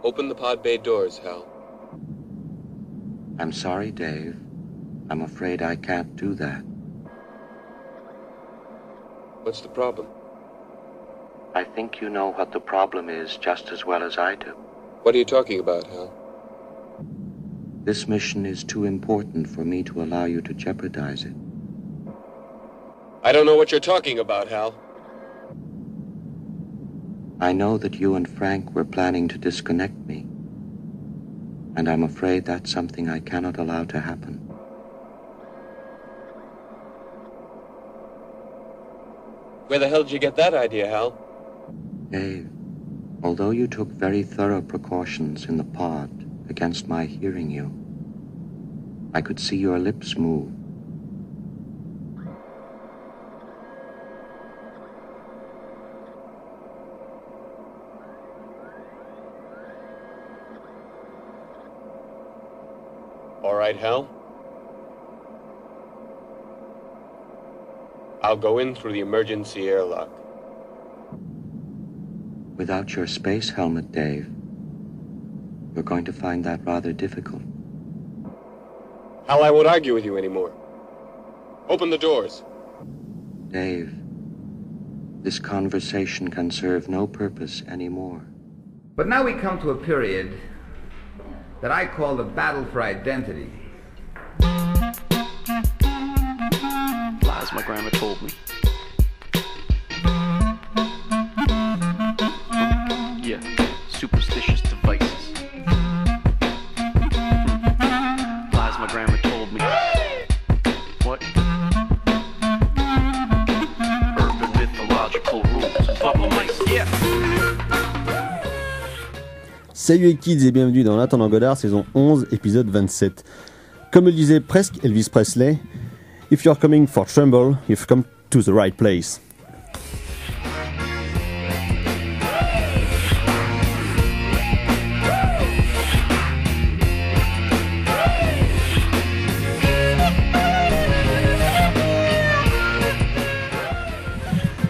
Open the pod bay doors, Hal. I'm sorry, Dave. I'm afraid I can't do that. What's the problem? I think you know what the problem is just as well as I do. What are you talking about, Hal? This mission is too important for me to allow you to jeopardize it. I don't know what you're talking about, Hal. I know that you and Frank were planning to disconnect me, and I'm afraid that's something I cannot allow to happen. Where the hell did you get that idea, Hal? Dave, although you took very thorough precautions in the pod against my hearing you, I could see your lips move. All right, Hal. I'll go in through the emergency airlock. Without your space helmet, Dave, we're going to find that rather difficult. Hal, I won't argue with you anymore. Open the doors. Dave, this conversation can serve no purpose anymore. But now we come to a period that I call the battle for identity. Lies my grandma told me. Yeah, superstitious devices. Lies my grandma told me. What? Urban mythological rules. Bubble mice, yeah. Salut les kids et bienvenue dans L'Intendant Godard, saison 11, épisode 27. Comme le disait presque Elvis Presley, if you're coming for trouble, you've come to the right place.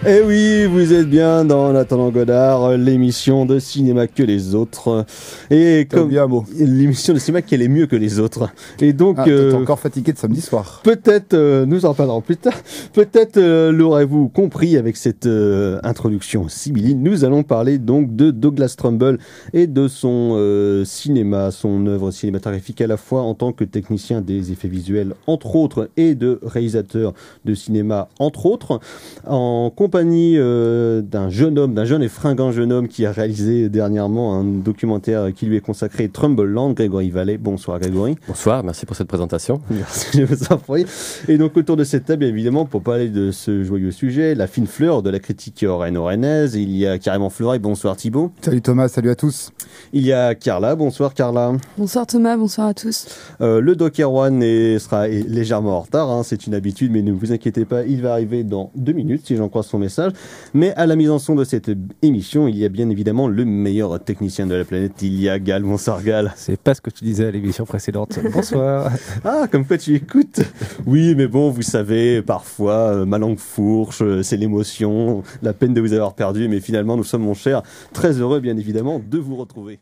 Et oui, vous êtes bien dans L'Intendant Godard, l'émission de cinéma que les autres. Et comme bien beau. L'émission de cinéma qui est mieux que les autres. Et donc, t'es encore fatigué de samedi soir. Peut-être, nous en parlerons plus tard. Peut-être l'aurez-vous compris avec cette introduction sibylline. Nous allons parler donc de Douglas Trumbull et de son cinéma, son œuvre cinématographique à la fois en tant que technicien des effets visuels entre autres et de réalisateur de cinéma entre autres, en compagnie d'un jeune et fringant jeune homme qui a réalisé dernièrement un documentaire qui lui est consacré, Trumbull-Land, Grégory Vallet. Bonsoir Grégory. Bonsoir, merci pour cette présentation. Merci, je vous en prie. Et donc autour de cette table, évidemment, pour parler de ce joyeux sujet, la fine fleur de la critique rennaise, il y a carrément Fleury. Bonsoir Thibaut. Salut Thomas, salut à tous. Il y a Carla. Bonsoir Carla. Bonsoir Thomas, bonsoir à tous. Le Doc Erwan sera légèrement en retard, hein, c'est une habitude, mais ne vous inquiétez pas, il va arriver dans 2 minutes si j'en crois son message. Mais à la mise en son de cette émission, il y a bien évidemment le meilleur technicien de la planète, il y a Gal. Bonsoir Gal. C'est pas ce que tu disais à l'émission précédente. Bonsoir. Ah, comme quoi tu écoutes. Oui, mais bon, vous savez, parfois, ma langue fourche, c'est l'émotion, la peine de vous avoir perdu, mais finalement, nous sommes, mon cher, très heureux, bien évidemment, de vous retrouver.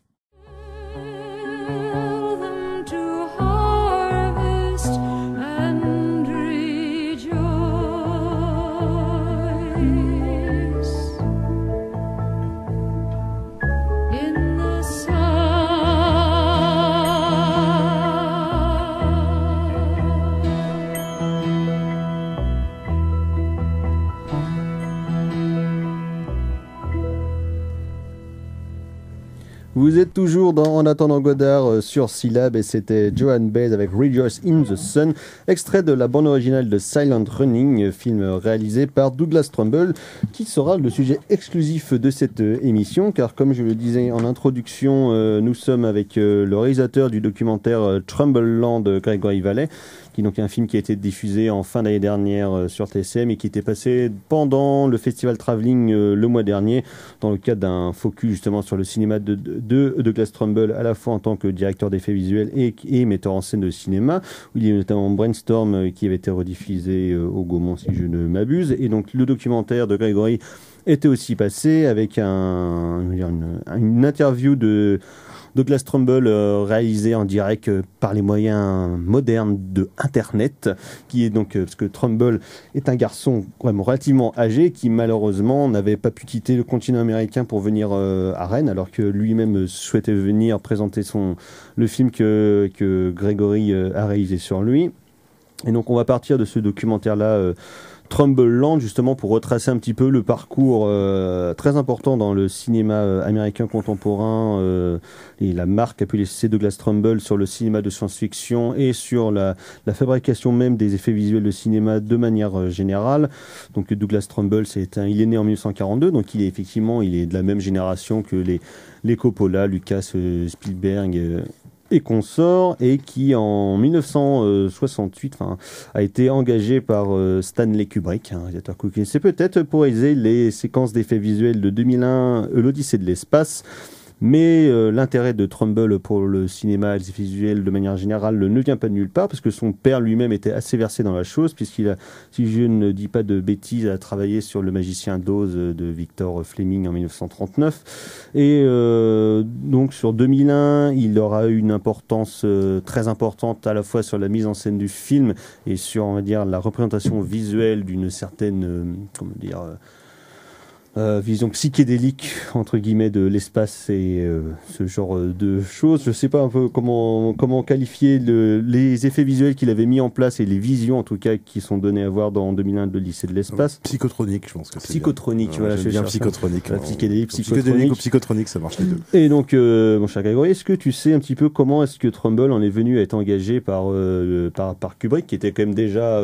Vous êtes toujours dans En attendant Godard sur Syllab et c'était Joan Baez avec Rejoice in the Sun, extrait de la bande originale de Silent Running, film réalisé par Douglas Trumbull, qui sera le sujet exclusif de cette émission, car comme je le disais en introduction, nous sommes avec le réalisateur du documentaire Trumbull-Land, Grégory Vallet, qui donc est un film qui a été diffusé en fin d'année dernière sur TSM et qui était passé pendant le festival Travelling le mois dernier, dans le cadre d'un focus justement sur le cinéma de Douglas Trumbull, à la fois en tant que directeur d'effets visuels et metteur en scène de cinéma, où il y a notamment Brainstorm qui avait été rediffusé au Gaumont si je ne m'abuse, et donc le documentaire de Grégory était aussi passé avec une interview Douglas Trumbull, réalisé en direct par les moyens modernes de Internet, qui est donc, parce que Trumbull est un garçon vraiment relativement âgé, qui malheureusement n'avait pas pu quitter le continent américain pour venir à Rennes, alors que lui-même souhaitait venir présenter le film que Gregory a réalisé sur lui. Et donc on va partir de ce documentaire-là, Trumbull Land, justement pour retracer un petit peu le parcours très important dans le cinéma américain contemporain et la marque appelée C. Douglas Trumbull sur le cinéma de science-fiction et sur la fabrication même des effets visuels de cinéma de manière générale. Donc Douglas Trumbull, il est né en 1942, donc il est de la même génération que les Coppola, Lucas, Spielberg et consorts, et qui en 1968 a été engagé par Stanley Kubrick, un réalisateur que vous connaissez peut-être, pour réaliser les séquences d'effets visuels de 2001, l'Odyssée de l'espace. Mais l'intérêt de Trumbull pour le cinéma et les effets visuels de manière générale ne vient pas de nulle part, parce que son père lui-même était assez versé dans la chose, puisqu'il a, si je ne dis pas de bêtises, a travaillé sur Le Magicien d'Oz de Victor Fleming en 1939. Et donc sur 2001, il aura eu une importance très importante à la fois sur la mise en scène du film et sur, on va dire, la représentation visuelle d'une certaine, vision psychédélique entre guillemets de l'espace et ce genre de choses. Je sais pas un peu comment qualifier les effets visuels qu'il avait mis en place et les visions en tout cas qui sont données à voir dans 2001 de l'Odyssée de l'espace. Psychotronique, je pense que c'est psychotronique, bien. voilà, J'aime bien psychotronique. Psychédélique, psychotronique ou psychotronique, ça marche les deux. Et donc, mon cher Grégory, est-ce que tu sais un petit peu comment est-ce que Trumbull en est venu à être engagé par Kubrick, qui était quand même déjà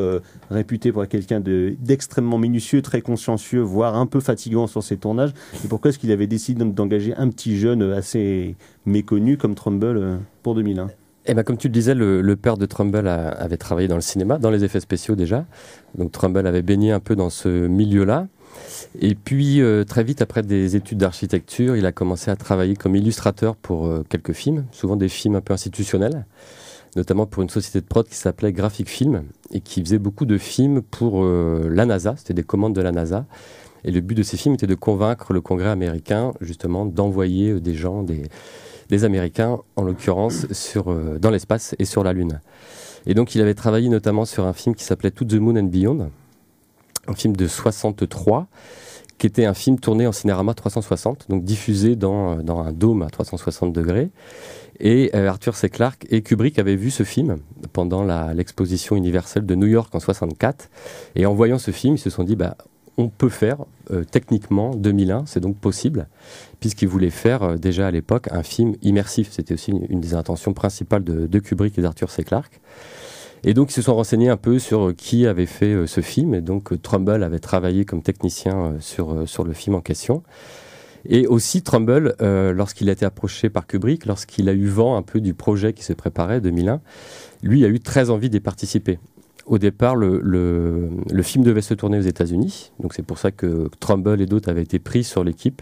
réputé pour être quelqu'un d'extrêmement minutieux, très consciencieux, voire un peu fatigant sur ses tournages, et pourquoi est-ce qu'il avait décidé d'engager un petit jeune assez méconnu comme Trumbull pour 2001? Eh ben, comme tu le disais, le père de Trumbull avait travaillé dans le cinéma, dans les effets spéciaux déjà. Donc Trumbull avait baigné un peu dans ce milieu-là. Et puis, très vite, après des études d'architecture, il a commencé à travailler comme illustrateur pour quelques films, souvent des films un peu institutionnels, notamment pour une société de prod qui s'appelait Graphic Film, et qui faisait beaucoup de films pour la NASA. C'était des commandes de la NASA. Et le but de ces films était de convaincre le Congrès américain, justement, d'envoyer des gens, des Américains, en l'occurrence, dans l'espace et sur la Lune. Et donc, il avait travaillé notamment sur un film qui s'appelait To the Moon and Beyond, un film de 63, qui était un film tourné en cinérama 360, donc diffusé dans un dôme à 360 degrés. Et Arthur C. Clarke et Kubrick avaient vu ce film pendant l'exposition universelle de New York en 64. Et en voyant ce film, ils se sont dit, on peut faire techniquement 2001, c'est donc possible, puisqu'il voulait faire déjà à l'époque un film immersif. C'était aussi une des intentions principales de Kubrick et d'Arthur C. Clarke. Et donc ils se sont renseignés un peu sur qui avait fait ce film, et donc Trumbull avait travaillé comme technicien sur le film en question. Et aussi Trumbull, lorsqu'il a été approché par Kubrick, lorsqu'il a eu vent un peu du projet qui se préparait, 2001, lui a eu très envie d'y participer. Au départ, le film devait se tourner aux États-Unis, donc c'est pour ça que Trumbull et d'autres avaient été pris sur l'équipe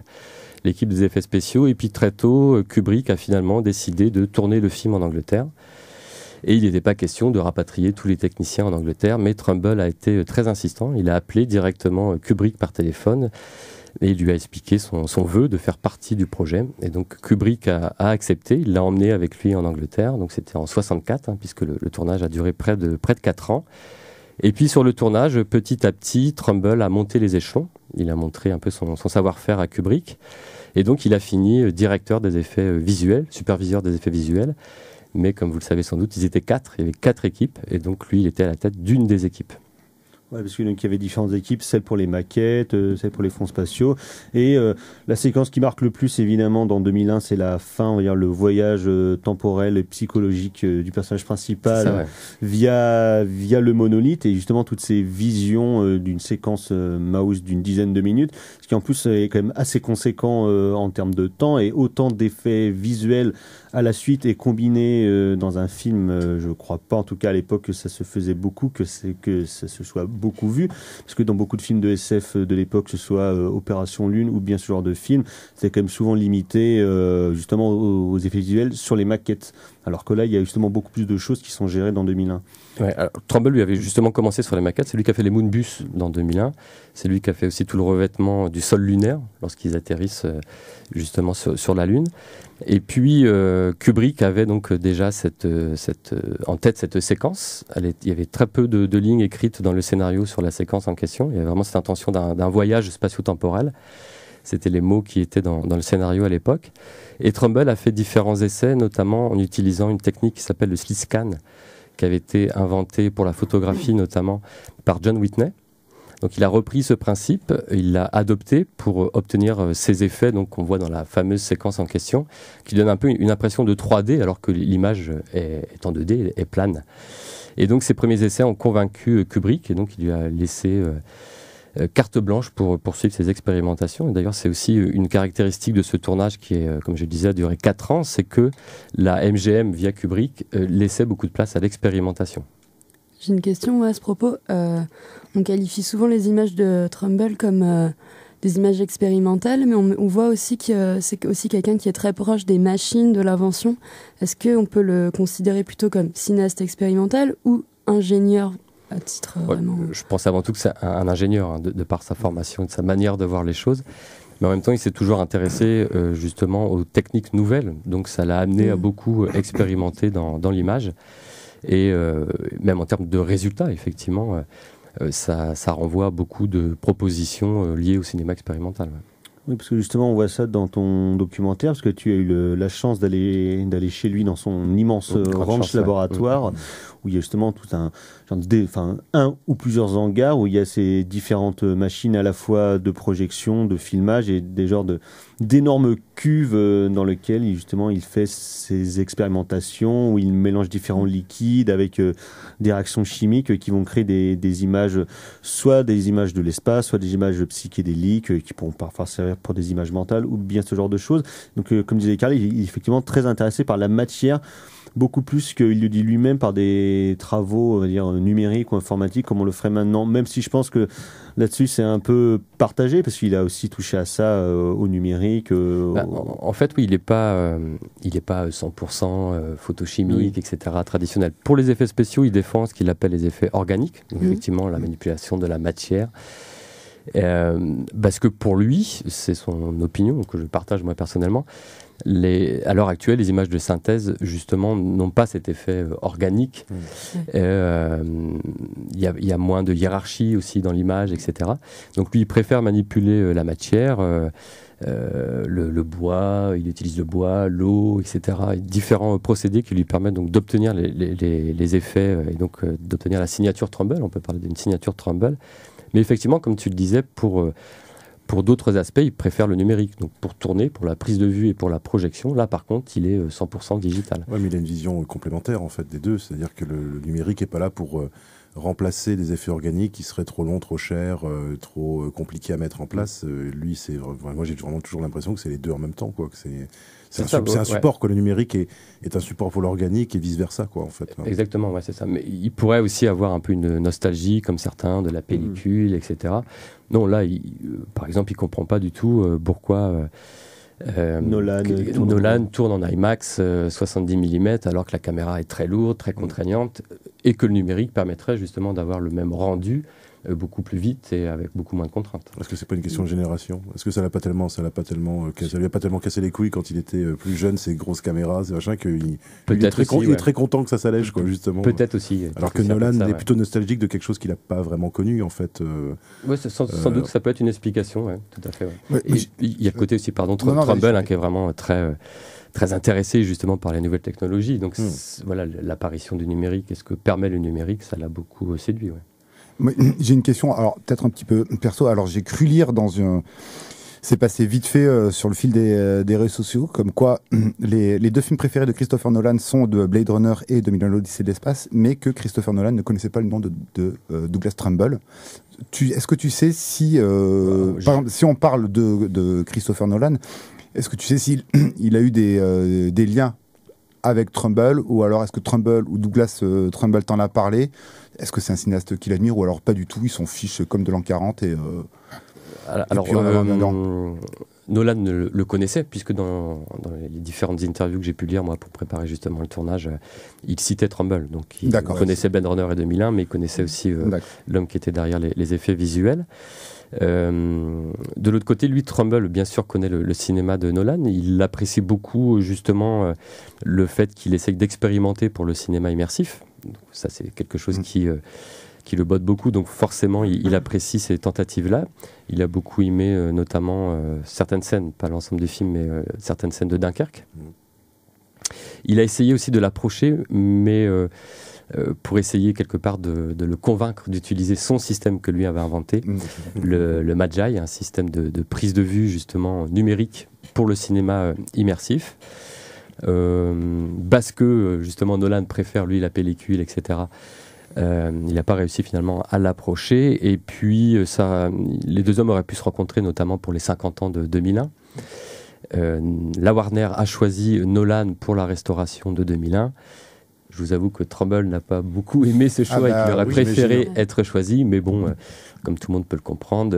des effets spéciaux. Et puis très tôt, Kubrick a finalement décidé de tourner le film en Angleterre. Et il n'était pas question de rapatrier tous les techniciens en Angleterre, mais Trumbull a été très insistant. Il a appelé directement Kubrick par téléphone et il lui a expliqué son vœu de faire partie du projet. Et donc Kubrick a accepté, il l'a emmené avec lui en Angleterre, donc c'était en 64, puisque le tournage a duré près de 4 ans. Et puis sur le tournage, petit à petit, Trumbull a monté les échelons, il a montré un peu son savoir-faire à Kubrick, et donc il a fini directeur des effets visuels, superviseur des effets visuels, mais comme vous le savez sans doute, ils étaient 4, il y avait 4 équipes, et donc lui, il était à la tête d'une des équipes. Ouais, parce qu'il y avait différentes équipes, celle pour les maquettes, celle pour les fonds spatiaux. Et la séquence qui marque le plus, évidemment, dans 2001, c'est la fin, on va dire, le voyage temporel et psychologique du personnage principal ça, ouais. via le monolithe, et justement toutes ces visions d'une séquence mouse d'une dizaine de minutes, ce qui en plus est quand même assez conséquent en termes de temps, et autant d'effets visuels à la suite et combiné dans un film, je crois pas, en tout cas à l'époque, que ça se faisait beaucoup, que ça se soit beaucoup vu, parce que dans beaucoup de films de SF de l'époque, que ce soit Opération Lune ou bien ce genre de film, c'était quand même souvent limité justement aux effets visuels sur les maquettes. Alors que là, il y a justement beaucoup plus de choses qui sont gérées dans 2001. Ouais, alors, Trumbull lui avait justement commencé sur les maquettes. C'est lui qui a fait les Moonbus dans 2001. C'est lui qui a fait aussi tout le revêtement du sol lunaire lorsqu'ils atterrissent justement sur la Lune. Et puis Kubrick avait donc déjà en tête cette séquence. Il y avait très peu de lignes écrites dans le scénario sur la séquence en question. Il y avait vraiment cette intention d'un voyage spatio-temporel. C'était les mots qui étaient dans le scénario à l'époque. Et Trumbull a fait différents essais, notamment en utilisant une technique qui s'appelle le slit scan, qui avait été inventée pour la photographie notamment par John Whitney. Donc il a repris ce principe, il l'a adopté pour obtenir ces effets donc, qu'on voit dans la fameuse séquence en question, qui donne un peu une impression de 3D alors que l'image est en 2D, est plane. Et donc ces premiers essais ont convaincu Kubrick et donc il lui a laissé carte blanche pour poursuivre ses expérimentations. Et d'ailleurs, c'est aussi une caractéristique de ce tournage qui est, comme je le disais, a duré 4 ans, c'est que la MGM, via Kubrick, laissait beaucoup de place à l'expérimentation. J'ai une question à ce propos. On qualifie souvent les images de Trumbull comme des images expérimentales, mais on voit aussi que c'est aussi quelqu'un qui est très proche des machines, de l'invention. Est-ce qu'on peut le considérer plutôt comme cinéaste expérimental ou ingénieur à titre vraiment... Je pense avant tout que c'est un ingénieur, de par sa formation et de sa manière de voir les choses. Mais en même temps, il s'est toujours intéressé justement aux techniques nouvelles. Donc ça l'a amené à beaucoup expérimenter dans l'image. Et même en termes de résultats, effectivement, ça renvoie à beaucoup de propositions liées au cinéma expérimental. Ouais. Oui, parce que justement, on voit ça dans ton documentaire, parce que tu as eu la chance d'aller chez lui dans son immense ranch laboratoire, où il y a justement tout un ou plusieurs hangars où il y a ces différentes machines à la fois de projection, de filmage et des genres d'énormes cuves dans lesquelles justement il fait ses expérimentations, où il mélange différents liquides avec des réactions chimiques qui vont créer des images, soit des images de l'espace, soit des images psychédéliques qui pourront parfois servir pour des images mentales ou bien ce genre de choses. Donc comme disait Karl, il est effectivement très intéressé par la matière, beaucoup plus qu'il le dit lui-même par des travaux, on va dire, numériques ou informatiques, comme on le ferait maintenant, même si je pense que là-dessus c'est un peu partagé, parce qu'il a aussi touché à ça au numérique. En fait, oui, il n'est pas 100% photochimique, etc., traditionnel. Pour les effets spéciaux, il défend ce qu'il appelle les effets organiques, donc effectivement la manipulation de la matière. Parce que pour lui, c'est son opinion, que je partage moi personnellement, à l'heure actuelle, les images de synthèse, justement, n'ont pas cet effet organique. Il y a moins de hiérarchie aussi dans l'image, etc. Donc lui, il préfère manipuler la matière, le bois, il utilise le bois, l'eau, etc. Différents procédés qui lui permettent donc d'obtenir les effets et donc d'obtenir la signature Trumbull. On peut parler d'une signature Trumbull. Mais effectivement, comme tu le disais, pour d'autres aspects, il préfère le numérique. Donc pour tourner, pour la prise de vue et pour la projection, là par contre, il est 100% digital. Oui, mais il a une vision complémentaire en fait des deux. C'est-à-dire que le numérique n'est pas là pour remplacer des effets organiques qui seraient trop longs, trop chers, trop compliqués à mettre en place. Lui, moi j'ai vraiment toujours l'impression que c'est les deux en même temps, quoi. Que c'est un support, quoi. Le numérique est un support pour l'organique et vice-versa, quoi, en fait. Exactement, ouais, c'est ça. Mais il pourrait aussi avoir un peu une nostalgie, comme certains, de la pellicule, etc. Non, là, par exemple, il ne comprend pas du tout pourquoi Nolan tourne en IMAX 70 mm alors que la caméra est très lourde, très contraignante, et que le numérique permettrait justement d'avoir le même rendu beaucoup plus vite et avec beaucoup moins de contraintes. Est-ce que c'est pas une question de génération? Est-ce que ça lui a pas tellement cassé les couilles quand il était plus jeune, ces grosses caméras, ces machins, qu'il il est très content que ça s'allège, quoi, justement. Peut-être aussi. Alors que Nolan est plutôt nostalgique de quelque chose qu'il n'a pas vraiment connu, en fait. Oui, sans doute, ça peut être une explication, tout à fait. Ouais. Il y a le côté aussi, Trumbull, qui est vraiment très intéressé justement par les nouvelles technologies. Donc voilà, l'apparition du numérique et ce que permet le numérique, ça l'a beaucoup séduit. Ouais. J'ai une question, alors peut-être un petit peu perso. Alors j'ai cru lire c'est passé vite fait sur le fil des réseaux sociaux, comme quoi les deux films préférés de Christopher Nolan sont de Blade Runner et 2001 l'Odyssée de l'espace, mais que Christopher Nolan ne connaissait pas le nom de Douglas Trumbull. Est-ce que tu sais si, par exemple, si on parle de Christopher Nolan, est-ce que tu sais s'il a eu des liens avec Trumbull, ou alors est-ce que Trumbull ou Douglas Trumbull t'en a parlé? Est-ce que c'est un cinéaste qu'il admire, ou alors pas du tout, ils s'en fichent comme de l'an 40 et alors, puis on va voir Nolan le connaissait, puisque dans les différentes interviews que j'ai pu lire, moi, pour préparer justement le tournage, il citait Trumbull. Donc, il connaissait Blade Runner et 2001, mais il connaissait aussi l'homme qui était derrière les effets visuels. De l'autre côté, lui, Trumbull, bien sûr, connaît le cinéma de Nolan. Il apprécie beaucoup, justement, le fait qu'il essaye d'expérimenter pour le cinéma immersif. Donc, ça, c'est quelque chose qui le botte beaucoup, donc forcément il apprécie ces tentatives-là. Il a beaucoup aimé notamment certaines scènes, pas l'ensemble du film, mais certaines scènes de Dunkerque. Il a essayé aussi de l'approcher, mais pour essayer quelque part de le convaincre d'utiliser son système que lui avait inventé, le Magi, un système de prise de vue justement numérique pour le cinéma immersif. Parce que justement Nolan préfère lui la pellicule, etc. Il n'a pas réussi finalement à l'approcher, et puis les deux hommes auraient pu se rencontrer notamment pour les 50 ans de 2001. La Warner a choisi Nolan pour la restauration de 2001. Je vous avoue que Trumbull n'a pas beaucoup aimé ce choix et qu'il aurait préféré être choisi, mais bon, comme tout le monde peut le comprendre,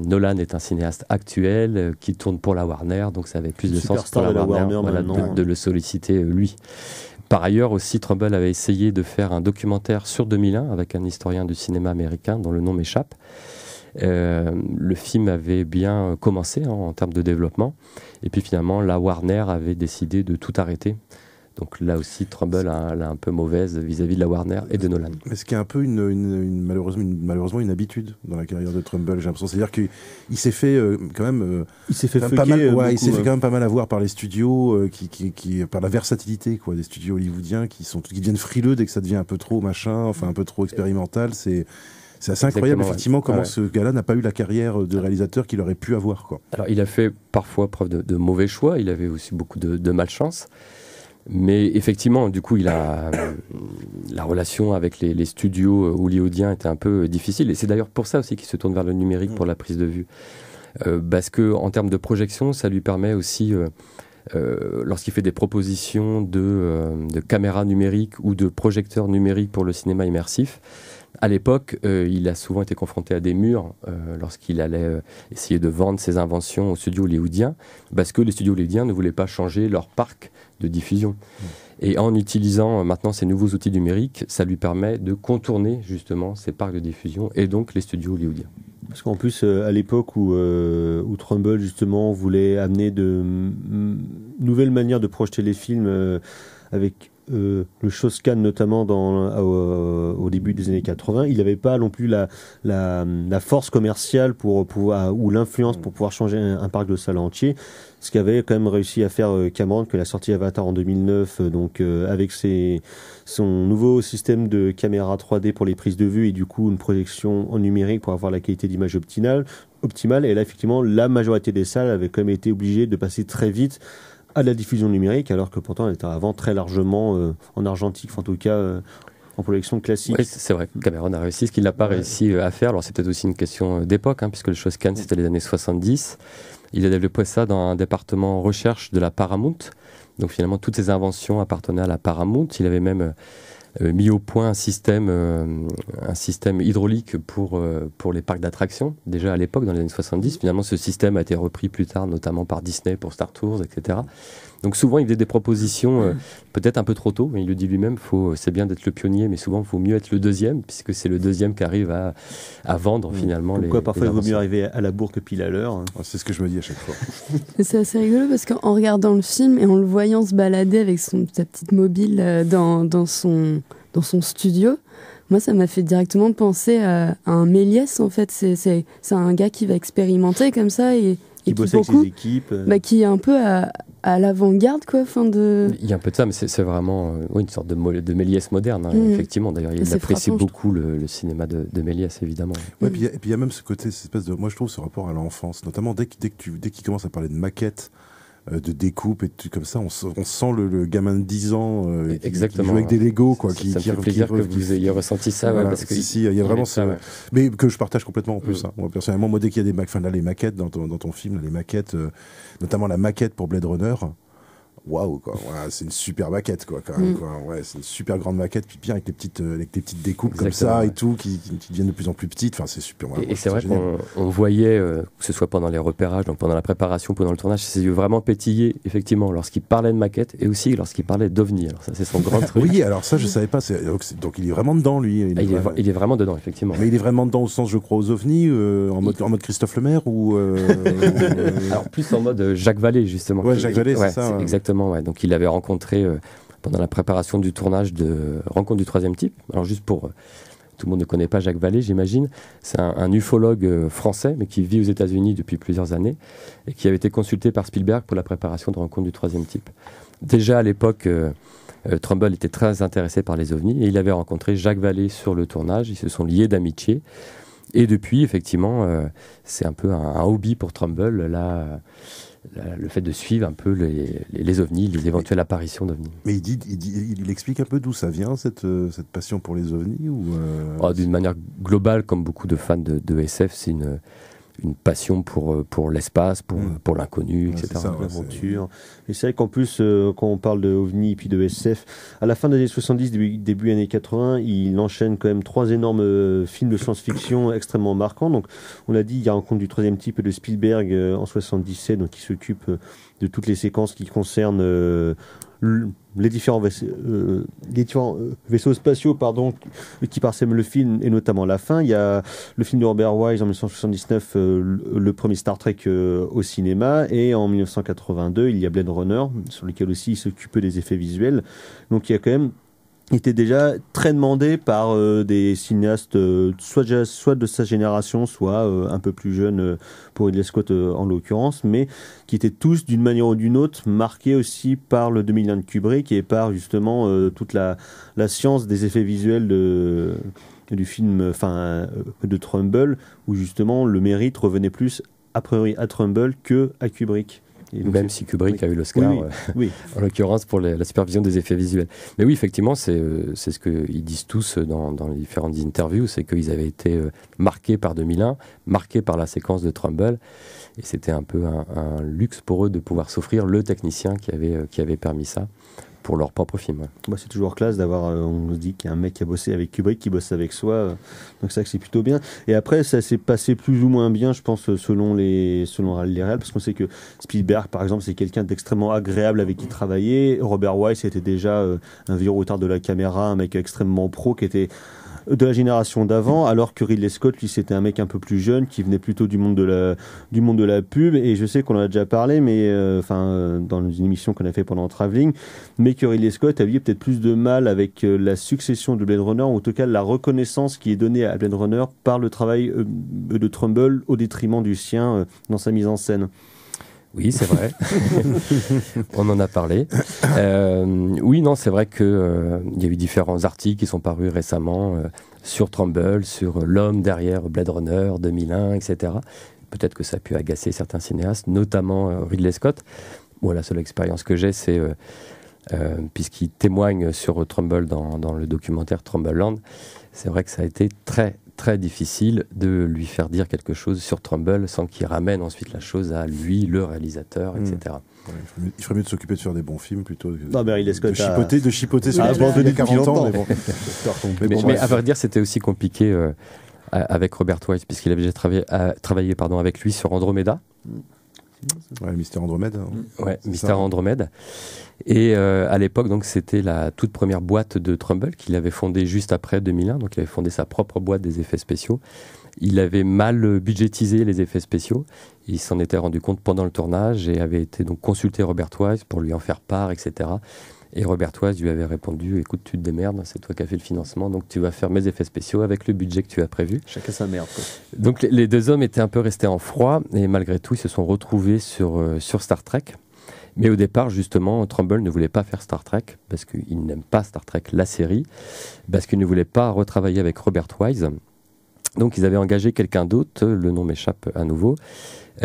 Nolan est un cinéaste actuel qui tourne pour la Warner, donc ça avait plus de sens pour la Warner de le solliciter lui. Par ailleurs aussi, Trumbull avait essayé de faire un documentaire sur 2001 avec un historien du cinéma américain dont le nom m'échappe. Le film avait bien commencé en termes de développement, et puis finalement la Warner avait décidé de tout arrêter. Donc là aussi, Trumbull l'a un peu mauvaise vis-à-vis de la Warner et de Nolan. Mais ce qui est un peu malheureusement une habitude dans la carrière de Trumbull, j'ai l'impression. C'est-à-dire qu'il s'est fait quand même... il s'est fait pas mal, il s'est fait quand même pas mal avoir par les studios, par la versatilité des studios hollywoodiens qui deviennent frileux dès que ça devient un peu trop machin, enfin un peu trop expérimental. C'est assez incroyable, effectivement, comment ce gars-là n'a pas eu la carrière de réalisateur qu'il aurait pu avoir, quoi. Alors, il a fait parfois preuve de mauvais choix, il avait aussi beaucoup de malchance. Mais effectivement, du coup, la relation avec les studios hollywoodiens était un peu difficile. Et c'est d'ailleurs pour ça aussi qu'il se tourne vers le numérique pour la prise de vue. Parce qu'en termes de projection, ça lui permet aussi, lorsqu'il fait des propositions de caméras numériques ou de projecteurs numériques pour le cinéma immersif, à l'époque, il a souvent été confronté à des murs lorsqu'il allait essayer de vendre ses inventions aux studios hollywoodiens, parce que les studios hollywoodiens ne voulaient pas changer leur parc de diffusion. Et en utilisant maintenant ces nouveaux outils numériques, ça lui permet de contourner justement ces parcs de diffusion et donc les studios hollywoodiens. Parce qu'en plus, à l'époque où Trumbull justement voulait amener de nouvelles manières de projeter les films avec le Shawscan notamment au début des années 80, il n'avait pas non plus la force commerciale pour pouvoir, ou l'influence pour pouvoir changer un parc de salles entier, ce qu'avait quand même réussi à faire Cameron, que la sortie Avatar en 2009, donc avec son nouveau système de caméra 3D pour les prises de vue et du coup une projection en numérique pour avoir la qualité d'image optimale. Et là effectivement la majorité des salles avaient quand même été obligées de passer très vite à la diffusion numérique, alors que pourtant elle était avant très largement en argentique, en tout cas en projection classique. Oui, c'est vrai. Cameron a réussi ce qu'il n'a pas réussi à faire. Alors c'est peut-être aussi une question d'époque, puisque le Shawscan c'était les années 70. Il a développé ça dans un département recherche de la Paramount. Donc finalement toutes ses inventions appartenaient à la Paramount. Il avait même mis au point un système hydraulique pour les parcs d'attractions, déjà à l'époque, dans les années 70. Finalement, ce système a été repris plus tard, notamment par Disney pour Star Tours, etc. Donc souvent, il faisait des propositions peut-être un peu trop tôt. Il le dit lui-même, c'est bien d'être le pionnier, mais souvent, il faut mieux être le deuxième, puisque c'est le deuxième qui arrive à vendre finalement. Pourquoi parfois il vaut mieux arriver à la bourre que pile à l'heure. C'est ce que je me dis à chaque fois. C'est assez rigolo, parce qu'en regardant le film et en le voyant se balader avec sa petite mobile dans son studio, moi ça m'a fait directement penser à un Méliès en fait. C'est un gars qui va expérimenter comme ça et qui bosse avec ses équipes, qui est un peu à l'avant-garde quoi. Il y a un peu de ça, mais c'est vraiment une sorte de Méliès moderne, effectivement. D'ailleurs, il apprécie beaucoup le cinéma de Méliès, évidemment. Ouais, puis il y a même ce côté, cette espèce de, moi je trouve ce rapport à l'enfance, notamment dès qu'il commence à parler de maquettes, de découpe et de trucs comme ça, on sent le gamin de 10 ans qui joue avec des Lego, quoi. Ça me fait plaisir que vous ayez ressenti ça. Voilà, parce que il y a vraiment ça. Ouais. Mais que je partage complètement en plus. Moi, personnellement, dès qu'il y a les maquettes dans ton film, les maquettes, notamment la maquette pour Blade Runner, waouh, quoi. Voilà, c'est une super maquette, quoi, quand même, quoi. Ouais, c'est une super grande maquette, puis bien avec les petites découpes comme ça et tout, qui deviennent de plus en plus petites. Enfin, c'est super. Voilà, et c'est vrai qu'on voyait, que ce soit pendant les repérages, donc pendant la préparation, pendant le tournage, ses yeux vraiment pétillaient, effectivement, lorsqu'il parlait de maquette et aussi lorsqu'il parlait d'OVNI. Alors ça, c'est son grand truc. Oui, alors ça, je savais pas. Donc il est vraiment dedans, lui. Il est vraiment dedans, effectivement. Mais il est vraiment dedans au sens, je crois, aux OVNI, en mode Christophe Lemaire ou. Alors plus en mode Jacques Vallée, justement. Ouais, Jacques Vallée, c'est ça. Exactement. Ouais. Donc il avait rencontré pendant la préparation du tournage de Rencontre du troisième type. Alors juste pour tout le monde ne connaît pas Jacques Vallée, j'imagine. C'est un ufologue français, mais qui vit aux États-Unis depuis plusieurs années et qui avait été consulté par Spielberg pour la préparation de Rencontre du troisième type. Déjà à l'époque, Trumbull était très intéressé par les ovnis et il avait rencontré Jacques Vallée sur le tournage. Ils se sont liés d'amitié. Et depuis, effectivement, c'est un peu un hobby pour Trumbull, le fait de suivre un peu les ovnis, les éventuelles apparitions d'ovnis. Mais il explique un peu d'où ça vient, cette passion pour les ovnis ou d'une manière globale, comme beaucoup de fans de SF, c'est une passion pour l'espace, pour l'inconnu, etc. C'est ça, l'aventure. Et c'est vrai qu'en plus, quand on parle de OVNI et puis de SF, à la fin des années 70, début années 80, il enchaîne quand même 3 énormes films de science-fiction extrêmement marquants. Donc, on l'a dit, il y a Rencontre du troisième type de Spielberg en 77, donc qui s'occupe de toutes les séquences qui concernent les différents vaisseaux spatiaux qui parsèment le film, et notamment la fin. Il y a le film de Robert Wise en 1979, le premier Star Trek au cinéma, et en 1982 il y a Blade Runner, sur lequel aussi il s'occupe des effets visuels. Donc il y a quand même était déjà très demandé par des cinéastes soit de sa génération, soit un peu plus jeunes pour Ridley Scott en l'occurrence, mais qui étaient tous d'une manière ou d'une autre marqués aussi par le 2001 de Kubrick et par justement toute la science des effets visuels du film de Trumbull, où justement le mérite revenait plus a priori à Trumbull que à Kubrick. Même si Kubrick a eu l'Oscar, oui. En l'occurrence pour la supervision des effets visuels. Mais oui, effectivement, c'est ce qu'ils disent tous dans les différentes interviews, c'est qu'ils avaient été marqués par 2001, marqués par la séquence de Trumbull, et c'était un peu un luxe pour eux de pouvoir s'offrir le technicien qui avait permis ça pour leur propre film. Ouais. Bah, c'est toujours classe d'avoir, on se dit qu'il y a un mec qui a bossé avec Kubrick, qui bosse avec soi, donc c'est vrai que c'est plutôt bien. Et après, ça s'est passé plus ou moins bien, je pense, selon les réels, parce qu'on sait que Spielberg, par exemple, c'est quelqu'un d'extrêmement agréable avec qui travailler. Robert Wise était déjà un vieux routard de la caméra, un mec extrêmement pro, qui était de la génération d'avant, alors que Ridley Scott, lui, c'était un mec un peu plus jeune, qui venait plutôt du monde de la pub, et je sais qu'on en a déjà parlé, mais dans une émission qu'on a fait pendant Travelling, mais que Ridley Scott a eu peut-être plus de mal avec la succession de Blade Runner, ou en tout cas la reconnaissance qui est donnée à Blade Runner par le travail de Trumbull au détriment du sien dans sa mise en scène. Oui, c'est vrai. On en a parlé. Oui, non, c'est vrai qu'il y a eu différents articles qui sont parus récemment sur Trumbull, sur l'homme derrière Blade Runner 2001, etc. Peut-être que ça a pu agacer certains cinéastes, notamment Ridley Scott. Moi, la seule expérience que j'ai, c'est puisqu'il témoigne sur Trumbull dans le documentaire Trumbullland, c'est vrai que ça a été très très difficile de lui faire dire quelque chose sur Trumbull sans qu'il ramène ensuite la chose à lui, le réalisateur, etc. Ouais, il ferait mieux de s'occuper de faire des bons films plutôt que de chipoter sur les 40 ans. Mais à vrai dire, c'était aussi compliqué avec Robert Wise, puisqu'il avait déjà travaillé avec lui sur Andromeda. Ouais, Mystère Andromède. Ouais, Mystère Andromède. Et à l'époque, donc, c'était la toute première boîte de Trumbull qu'il avait fondée juste après 2001. Donc, il avait fondé sa propre boîte des effets spéciaux. Il avait mal budgétisé les effets spéciaux. Il s'en était rendu compte pendant le tournage et avait été donc consulté Robert Wise pour lui en faire part, etc. Et Robert Wise lui avait répondu: écoute, tu te démerdes, c'est toi qui as fait le financement, donc tu vas faire mes effets spéciaux avec le budget que tu as prévu. Chacun sa merde, quoi. Donc les deux hommes étaient un peu restés en froid, et malgré tout, ils se sont retrouvés sur Star Trek. Mais au départ, justement, Trumbull ne voulait pas faire Star Trek, parce qu'il n'aime pas Star Trek, la série, parce qu'il ne voulait pas retravailler avec Robert Wise. Donc ils avaient engagé quelqu'un d'autre, le nom m'échappe à nouveau.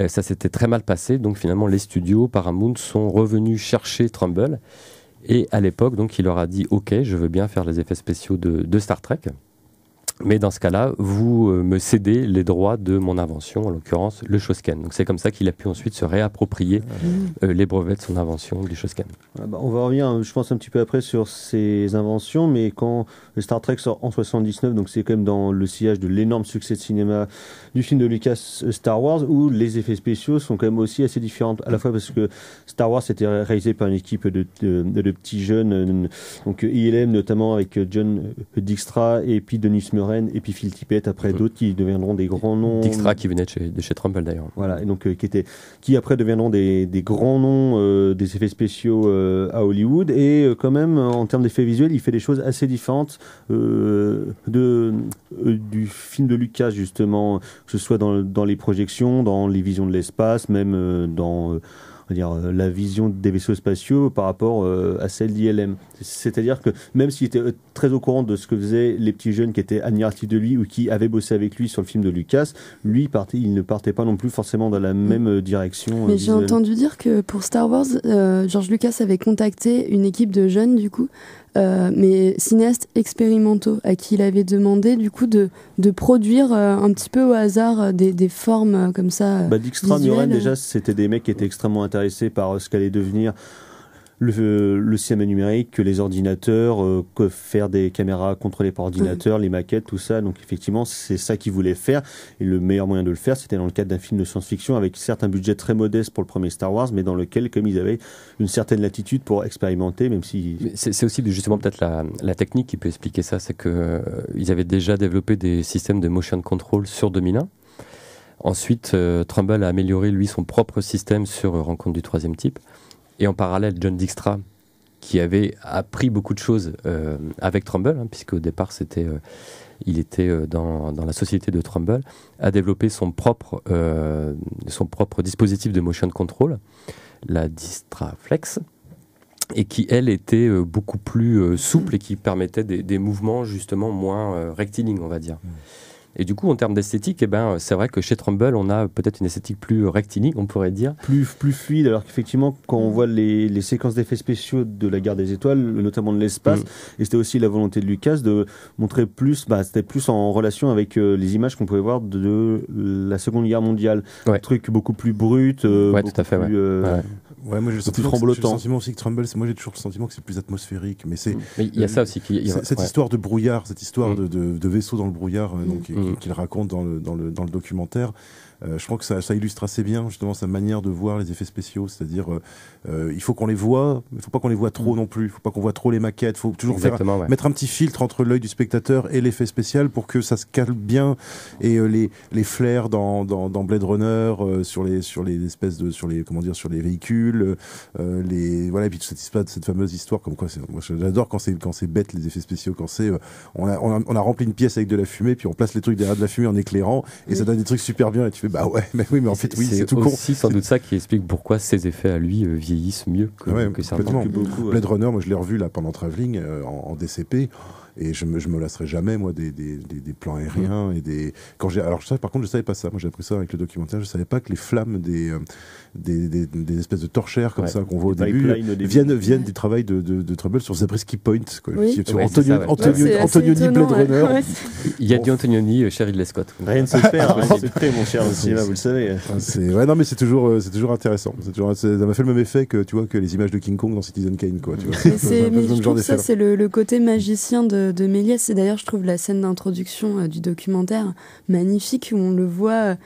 Ça s'était très mal passé, donc finalement les studios Paramount sont revenus chercher Trumbull. Et à l'époque, donc, il leur a dit: ok, je veux bien faire les effets spéciaux de Star Trek. Mais dans ce cas-là, vous me cédez les droits de mon invention, en l'occurrence le Shosken. Donc c'est comme ça qu'il a pu ensuite se réapproprier les brevets de son invention du Shosken. On va revenir, je pense, un petit peu après sur ses inventions, mais quand Star Trek sort en 79, donc c'est quand même dans le sillage de l'énorme succès de cinéma du film de Lucas, Star Wars, où les effets spéciaux sont quand même aussi assez différents, à la fois parce que Star Wars était réalisé par une équipe de petits jeunes, donc ILM notamment avec John Dykstra et puis Denis Muren et puis Phil Tippett, après d'autres qui deviendront des grands noms. Dykstra qui venait de chez Trumbull d'ailleurs. Voilà, et donc qui après deviendront des grands noms des effets spéciaux à Hollywood, et quand même en termes d'effets visuels, il fait des choses assez différentes du film de Lucas, justement, que ce soit dans les projections, dans les visions de l'espace, même dans la vision des vaisseaux spatiaux par rapport à celle d'ILM. C'est-à-dire que même s'il était très au courant de ce que faisaient les petits jeunes qui étaient admiratifs de lui ou qui avaient bossé avec lui sur le film de Lucas, il ne partait pas non plus forcément dans la même direction. Mais j'ai entendu dire que pour Star Wars, George Lucas avait contacté une équipe de jeunes, du coup, mais cinéastes expérimentaux, à qui il avait demandé du coup de produire un petit peu au hasard des formes comme ça. Dijkstra, Muren, déjà, c'était des mecs qui étaient extrêmement intéressés par ce qu'allait devenir le cinéma numérique, que les ordinateurs, que faire des caméras contrôlées par ordinateur, les maquettes, tout ça. Donc effectivement, c'est ça qu'ils voulaient faire. Et le meilleur moyen de le faire, c'était dans le cadre d'un film de science-fiction avec certes un budget très modeste pour le premier Star Wars, mais dans lequel, comme ils avaient une certaine latitude pour expérimenter, même si... C'est aussi justement peut-être la technique qui peut expliquer ça, c'est que ils avaient déjà développé des systèmes de motion control sur 2001. Ensuite, Trumbull a amélioré, lui, son propre système sur Rencontre du troisième type. Et en parallèle, John Dykstra, qui avait appris beaucoup de choses avec Trumbull, puisque au départ, il était dans la société de Trumbull, a développé son propre dispositif de motion control, la Dystraflex, et qui, elle, était beaucoup plus souple et qui permettait des mouvements justement moins rectilignes, on va dire. Et du coup, en termes d'esthétique, c'est vrai que chez Trumbull, on a peut-être une esthétique plus rectiligne, on pourrait dire. Plus fluide, alors qu'effectivement, quand on voit les séquences d'effets spéciaux de la Guerre des Étoiles, notamment de l'espace, et c'était aussi la volonté de Lucas de montrer plus, c'était plus en relation avec les images qu'on pouvait voir de la Seconde Guerre mondiale. Ouais. Un truc beaucoup plus brut, tout à fait, Ouais, moi j'ai le sentiment aussi que Trumbull, moi j'ai toujours le sentiment que c'est plus atmosphérique, mais il y a ça aussi cette histoire de brouillard, cette histoire de vaisseau dans le brouillard, qu'il raconte dans le documentaire. Je crois que ça illustre assez bien justement sa manière de voir les effets spéciaux, c'est-à-dire il faut qu'on les voit, mais il faut pas qu'on les voit trop non plus, il faut pas qu'on voit trop les maquettes, il faut toujours mettre un petit filtre entre l'œil du spectateur et l'effet spécial pour que ça se cale bien, et les flares dans Blade Runner sur les espèces de sur les véhicules, et puis cette fameuse histoire comme quoi moi j'adore quand c'est bête les effets spéciaux, quand c'est on a rempli une pièce avec de la fumée puis on place les trucs derrière de la fumée en éclairant et ça donne des trucs super bien et tu fais bah ouais, mais oui, mais en fait, oui, c'est tout con. C'est aussi sans doute ça qui explique pourquoi ces effets à lui vieillissent mieux que certains. Blade Runner, moi je l'ai revu là pendant Travelling en DCP. Et je me lasserai jamais, moi, des plans aériens et alors ça, par contre, je savais pas ça. Moi, j'ai appris ça avec le documentaire. Je savais pas que les flammes des espèces de torchères comme ça qu'on voit au début viennent du travail de Trumbull sur Zabriskie Point, quoi. Antonioni Blade Runner. Ouais. Il y a du Antonioni chez Ridley Scott. Rien ne se fait, mon cher, au cinéma, vous le savez. Non, mais c'est toujours intéressant. Ça m'a fait le même effet que, tu vois, que les images de King Kong dans Citizen Kane, quoi. Tu vois. Mais je trouve ça, c'est le côté magicien de Méliès. Et d'ailleurs, je trouve la scène d'introduction du documentaire magnifique, où on le voit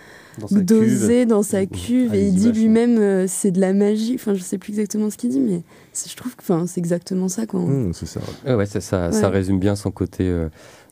doser dans sa cuve, et il dit lui-même c'est de la magie. Enfin, je sais plus exactement ce qu'il dit, mais je trouve que c'est exactement ça, quoi. C'est ça. Ouais, ça résume bien son côté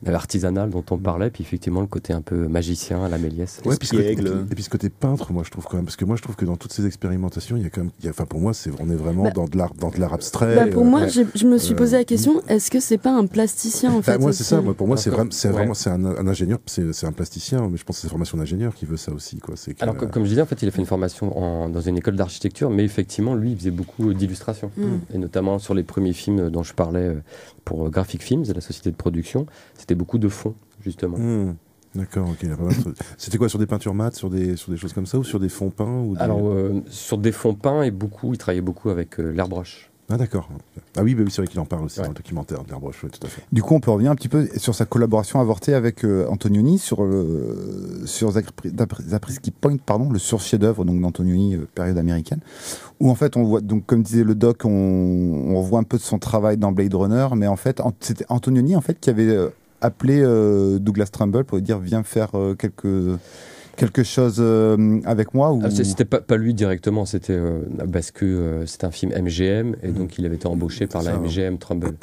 artisanal dont on parlait, puis effectivement le côté un peu magicien à la Méliès. Ouais, et puis ce côté peintre, moi je trouve quand même, parce que moi je trouve que dans toutes ces expérimentations, il y a quand même, pour moi on est vraiment dans de l'art abstrait. Pour moi, je me suis posé la question, est-ce que c'est pas un plasticien en fait? Moi c'est ça. Pour moi c'est un ingénieur, c'est un plasticien, mais je pense que c'est sa formation d'ingénieur qui veut ça aussi, quoi. Alors comme je disais, en fait, il a fait une formation dans une école d'architecture, mais effectivement lui il faisait beaucoup d'illustrations, et notamment sur les premiers films dont je parlais pour Graphic Films, la société de production, c'était beaucoup de fond, justement. D'accord, ok. C'était quoi, sur des peintures mates, sur des choses comme ça, ou sur des fonds peints Alors, sur des fonds peints, il travaillait beaucoup avec l'airbrush. Ah d'accord. Ah oui, c'est vrai qu'il en parle aussi dans le documentaire de l'Airbrush, tout à fait. Du coup, on peut revenir un petit peu sur sa collaboration avortée avec Antonioni sur Zabriskie Point, le sur-chef-d'œuvre donc d'Antonioni, période américaine, où en fait on voit, donc comme disait le doc, on voit un peu de son travail dans Blade Runner, mais en fait c'était Antonioni en fait qui avait appelé Douglas Trumbull pour lui dire viens faire quelque chose avec moi ou... C'était pas lui directement, c'était parce que c'était un film MGM et donc il avait été embauché par la MGM Trumbull.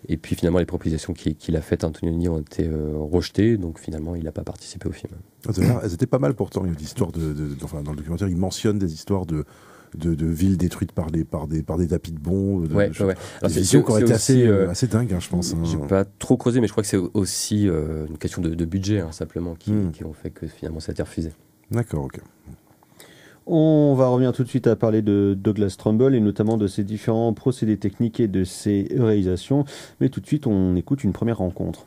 Et puis finalement les propositions qu'il a faites à Antonioni ont été rejetées, donc finalement il n'a pas participé au film. Elles étaient pas mal pourtant, il y a des histoires enfin, dans le documentaire il mentionne des histoires de villes détruites par des tapis de bombes, des visions qui auraient été assez dingues, je pense. J'ai pas trop creusé, mais je crois que c'est aussi une question de budget, simplement, qui ont fait que finalement ça a été refusé. D'accord, ok. On va revenir tout de suite à parler de Douglas Trumbull et notamment de ses différents procédés techniques et de ses réalisations. Mais tout de suite, on écoute une première rencontre.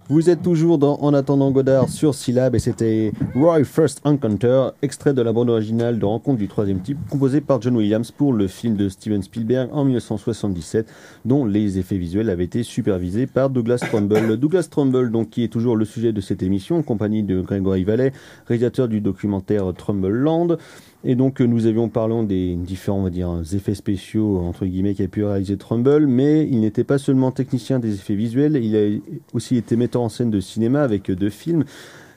Vous êtes toujours dans En attendant Godard sur Syllab et c'était Roy First Encounter, extrait de la bande originale de Rencontre du troisième type, composé par John Williams pour le film de Steven Spielberg en 1977, dont les effets visuels avaient été supervisés par Douglas Trumbull. Douglas Trumbull, donc, qui est toujours le sujet de cette émission, en compagnie de Gregory Vallet, réalisateur du documentaire Trumbull Land. Et donc nous avions parlé des différents, on va dire, effets spéciaux entre guillemets qu'a pu réaliser Trumbull, mais il n'était pas seulement technicien des effets visuels, il a aussi été metteur en scène de cinéma avec 2 films,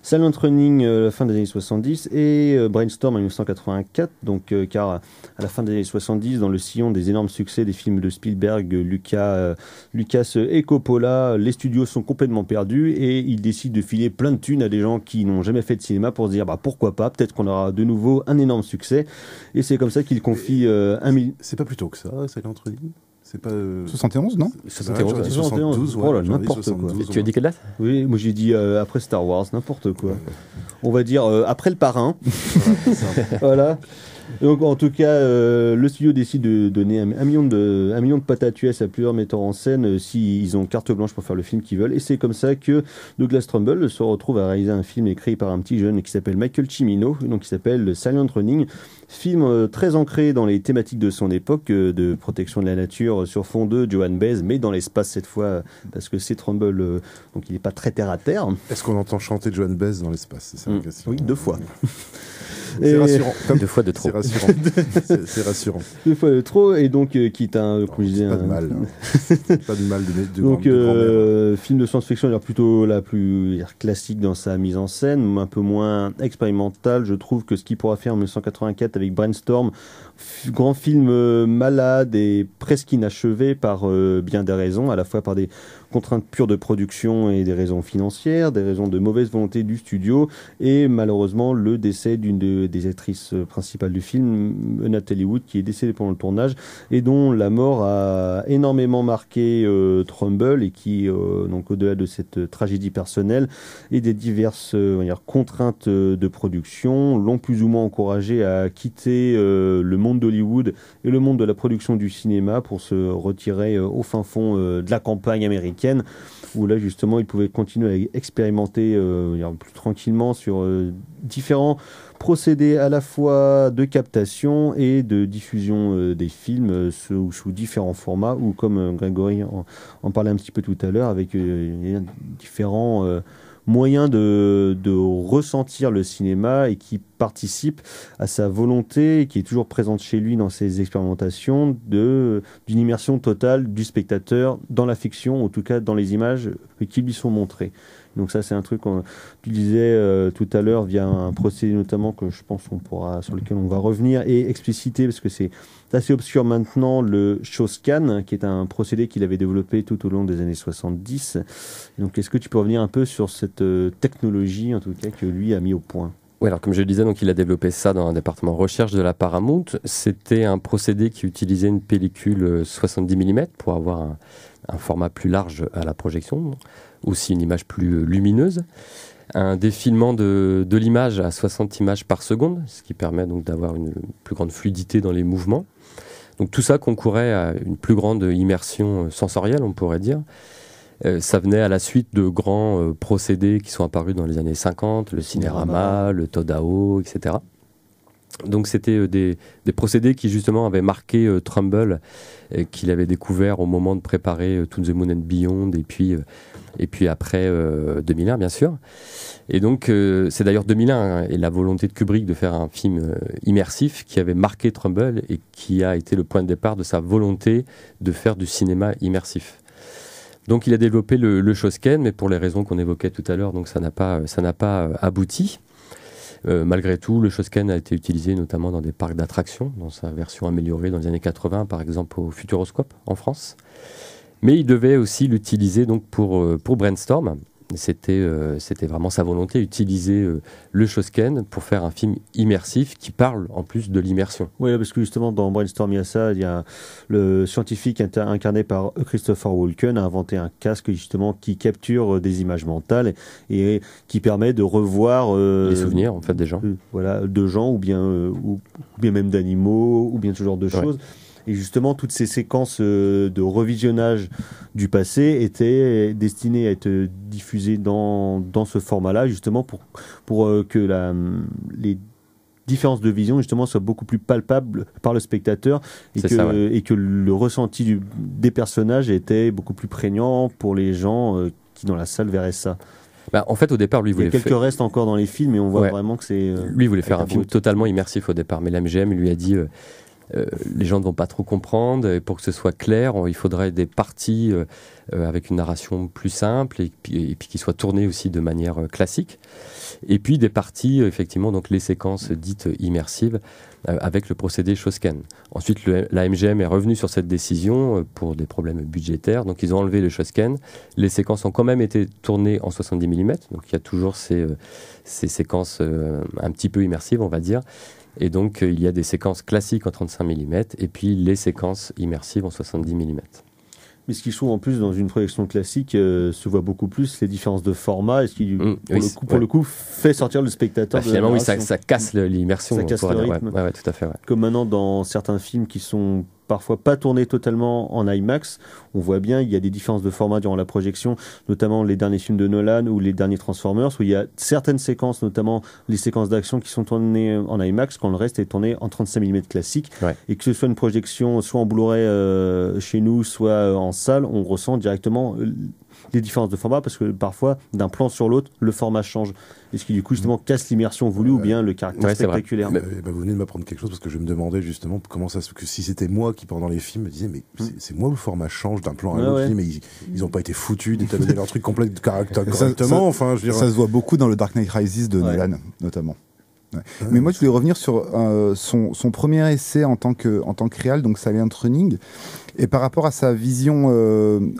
Silent Running à la fin des années 70 et Brainstorm en 1984, donc car à la fin des années 70, dans le sillon des énormes succès des films de Spielberg, Lucas et Coppola, les studios sont complètement perdus et ils décident de filer plein de thunes à des gens qui n'ont jamais fait de cinéma pour se dire pourquoi pas, peut-être qu'on aura de nouveau un énorme succès, et c'est comme ça qu'ils confient C'est pas plus tôt que ça, Silent Running? C'est pas 71, non? 72, oh là, n'importe quoi. Tu as dit quelle date? Oui, moi j'ai dit après Star Wars, n'importe quoi. On va dire après le parrain. Voilà. Donc en tout cas, le studio décide de donner un million de patates US à plusieurs metteurs en scène s'ils ont carte blanche pour faire le film qu'ils veulent. Et c'est comme ça que Douglas Trumbull se retrouve à réaliser un film écrit par un petit jeune qui s'appelle Michael Cimino, donc qui s'appelle Silent Running. Film très ancré dans les thématiques de son époque, de protection de la nature sur fond de Joan Baez, mais dans l'espace cette fois, parce que c'est Trumbull, donc il n'est pas très terre à terre. Est-ce qu'on entend chanter Joan Baez dans l'espace? C'est ça la question. Oui, 2 fois. C'est rassurant. Comme 2 fois de trop. C'est rassurant. C'est rassurant. 2 fois de trop, et donc quitte à comme je disais, pas de mal. Pas de mal de donc grand-mère. film de science-fiction, alors plutôt la plus classique dans sa mise en scène, un peu moins expérimental, je trouve, que ce qu'il pourra faire en 1984 avec Brainstorm, grand film malade et presque inachevé par bien des raisons, à la fois par des contraintes pures de production et des raisons financières, des raisons de mauvaise volonté du studio, et malheureusement le décès d'une des actrices principales du film, Natalie Wood, qui est décédée pendant le tournage et dont la mort a énormément marqué Trumbull, et qui, donc au-delà de cette tragédie personnelle et des diverses on va dire, contraintes de production, l'ont plus ou moins encouragé à quitter le monde d'Hollywood et le monde de la production du cinéma pour se retirer au fin fond de la campagne américaine, où là justement il pouvait continuer à expérimenter plus tranquillement sur différents procédés à la fois de captation et de diffusion des films sous différents formats, ou comme Grégory en parlait un petit peu tout à l'heure, avec différents moyens de ressentir le cinéma, et qui participe à sa volonté, qui est toujours présente chez lui dans ses expérimentations, d'une immersion totale du spectateur dans la fiction, en tout cas dans les images qui lui sont montrées. Donc ça, c'est un truc que tu disais tout à l'heure via un procédé notamment que je pense sur lequel on va revenir et expliciter, parce que c'est assez obscur maintenant, le ShawScan, qui est un procédé qu'il avait développé tout au long des années 70. Et donc, est-ce que tu peux revenir un peu sur cette technologie, en tout cas, que lui a mis au point ? Oui, alors comme je le disais, donc il a développé ça dans un département recherche de la Paramount. C'était un procédé qui utilisait une pellicule 70 mm pour avoir un format plus large à la projection, aussi une image plus lumineuse. Un défilement de l'image à 60 images par seconde, ce qui permet donc d'avoir une plus grande fluidité dans les mouvements. Donc tout ça concourait à une plus grande immersion sensorielle, on pourrait dire. Ça venait à la suite de grands procédés qui sont apparus dans les années 50, le cinérama, le Todao, etc. Donc c'était des procédés qui justement avaient marqué Trumbull, qu'il avait découvert au moment de préparer To the Moon and Beyond, et puis après 2001 bien sûr. Et donc c'est d'ailleurs 2001 et la volonté de Kubrick de faire un film immersif qui avait marqué Trumbull et qui a été le point de départ de sa volonté de faire du cinéma immersif. Donc il a développé le ShawScan, mais pour les raisons qu'on évoquait tout à l'heure, donc ça n'a pas abouti. Malgré tout, le ShawScan a été utilisé notamment dans des parcs d'attractions, dans sa version améliorée dans les années 80, par exemple au Futuroscope en France. Mais il devait aussi l'utiliser donc pour Brainstorm. C'était vraiment sa volonté, utiliser le ShawScan pour faire un film immersif qui parle en plus de l'immersion. Oui, parce que justement dans Brainstorm, il y a le scientifique incarné par Christopher Walken a inventé un casque justement qui capture des images mentales et qui permet de revoir les souvenirs en fait des gens. De gens ou bien même d'animaux ou bien ce genre de choses. Et justement, toutes ces séquences de revisionnage du passé étaient destinées à être diffusées dans ce format-là, justement pour que les différences de vision justement soient beaucoup plus palpables par le spectateur et que le ressenti des personnages était beaucoup plus prégnant pour les gens qui dans la salle verraient ça. En fait, au départ, lui voulait. Il y a quelques restes encore dans les films, mais on voit vraiment que c'est. Lui voulait faire un film totalement immersif au départ, mais la MGM lui a dit. Les gens ne vont pas trop comprendre, et pour que ce soit clair, il faudrait des parties avec une narration plus simple et puis qui soient tournées aussi de manière classique, et puis des parties, effectivement, donc les séquences dites immersives avec le procédé ShawScan. Ensuite, la MGM est revenue sur cette décision pour des problèmes budgétaires, donc ils ont enlevé le ShawScan. Les séquences ont quand même été tournées en 70 mm, donc il y a toujours ces séquences un petit peu immersives, on va dire. Et donc, il y a des séquences classiques en 35 mm et puis les séquences immersives en 70 mm. Mais ce qui se trouve en plus dans une projection classique se voit beaucoup plus les différences de format et ce qui, pour le coup, fait sortir le spectateur de la finalement, narration. Ça casse l'immersion. Ça casse le rythme. Ouais, tout à fait. Ouais. Comme maintenant dans certains films qui sont parfois pas tournés totalement en IMAX, on voit bien il y a des différences de format durant la projection, notamment les derniers films de Nolan ou les derniers Transformers, où il y a certaines séquences, notamment les séquences d'action qui sont tournées en IMAX, quand le reste est tourné en 35 mm classique, et que ce soit une projection soit en Blu-ray chez nous, soit en salle, on ressent directement les différences de format, parce que parfois, d'un plan sur l'autre, le format change. Et ce qui, du coup, justement, casse l'immersion voulue ou bien le caractère spectaculaire. Vous venez de m'apprendre quelque chose, parce que je me demandais justement comment ça se fait que si c'était moi qui, pendant les films, me disais, mais c'est moi où le format change d'un plan à l'autre. Je dis, mais ils ont pas été foutus d'établir leur truc complet correctement. Enfin, je veux dire... Ça se voit beaucoup dans le Dark Knight Rises de Nolan, notamment. Mais moi, je voulais revenir sur son premier essai en tant que réal, donc Silent Running, et par rapport à sa vision,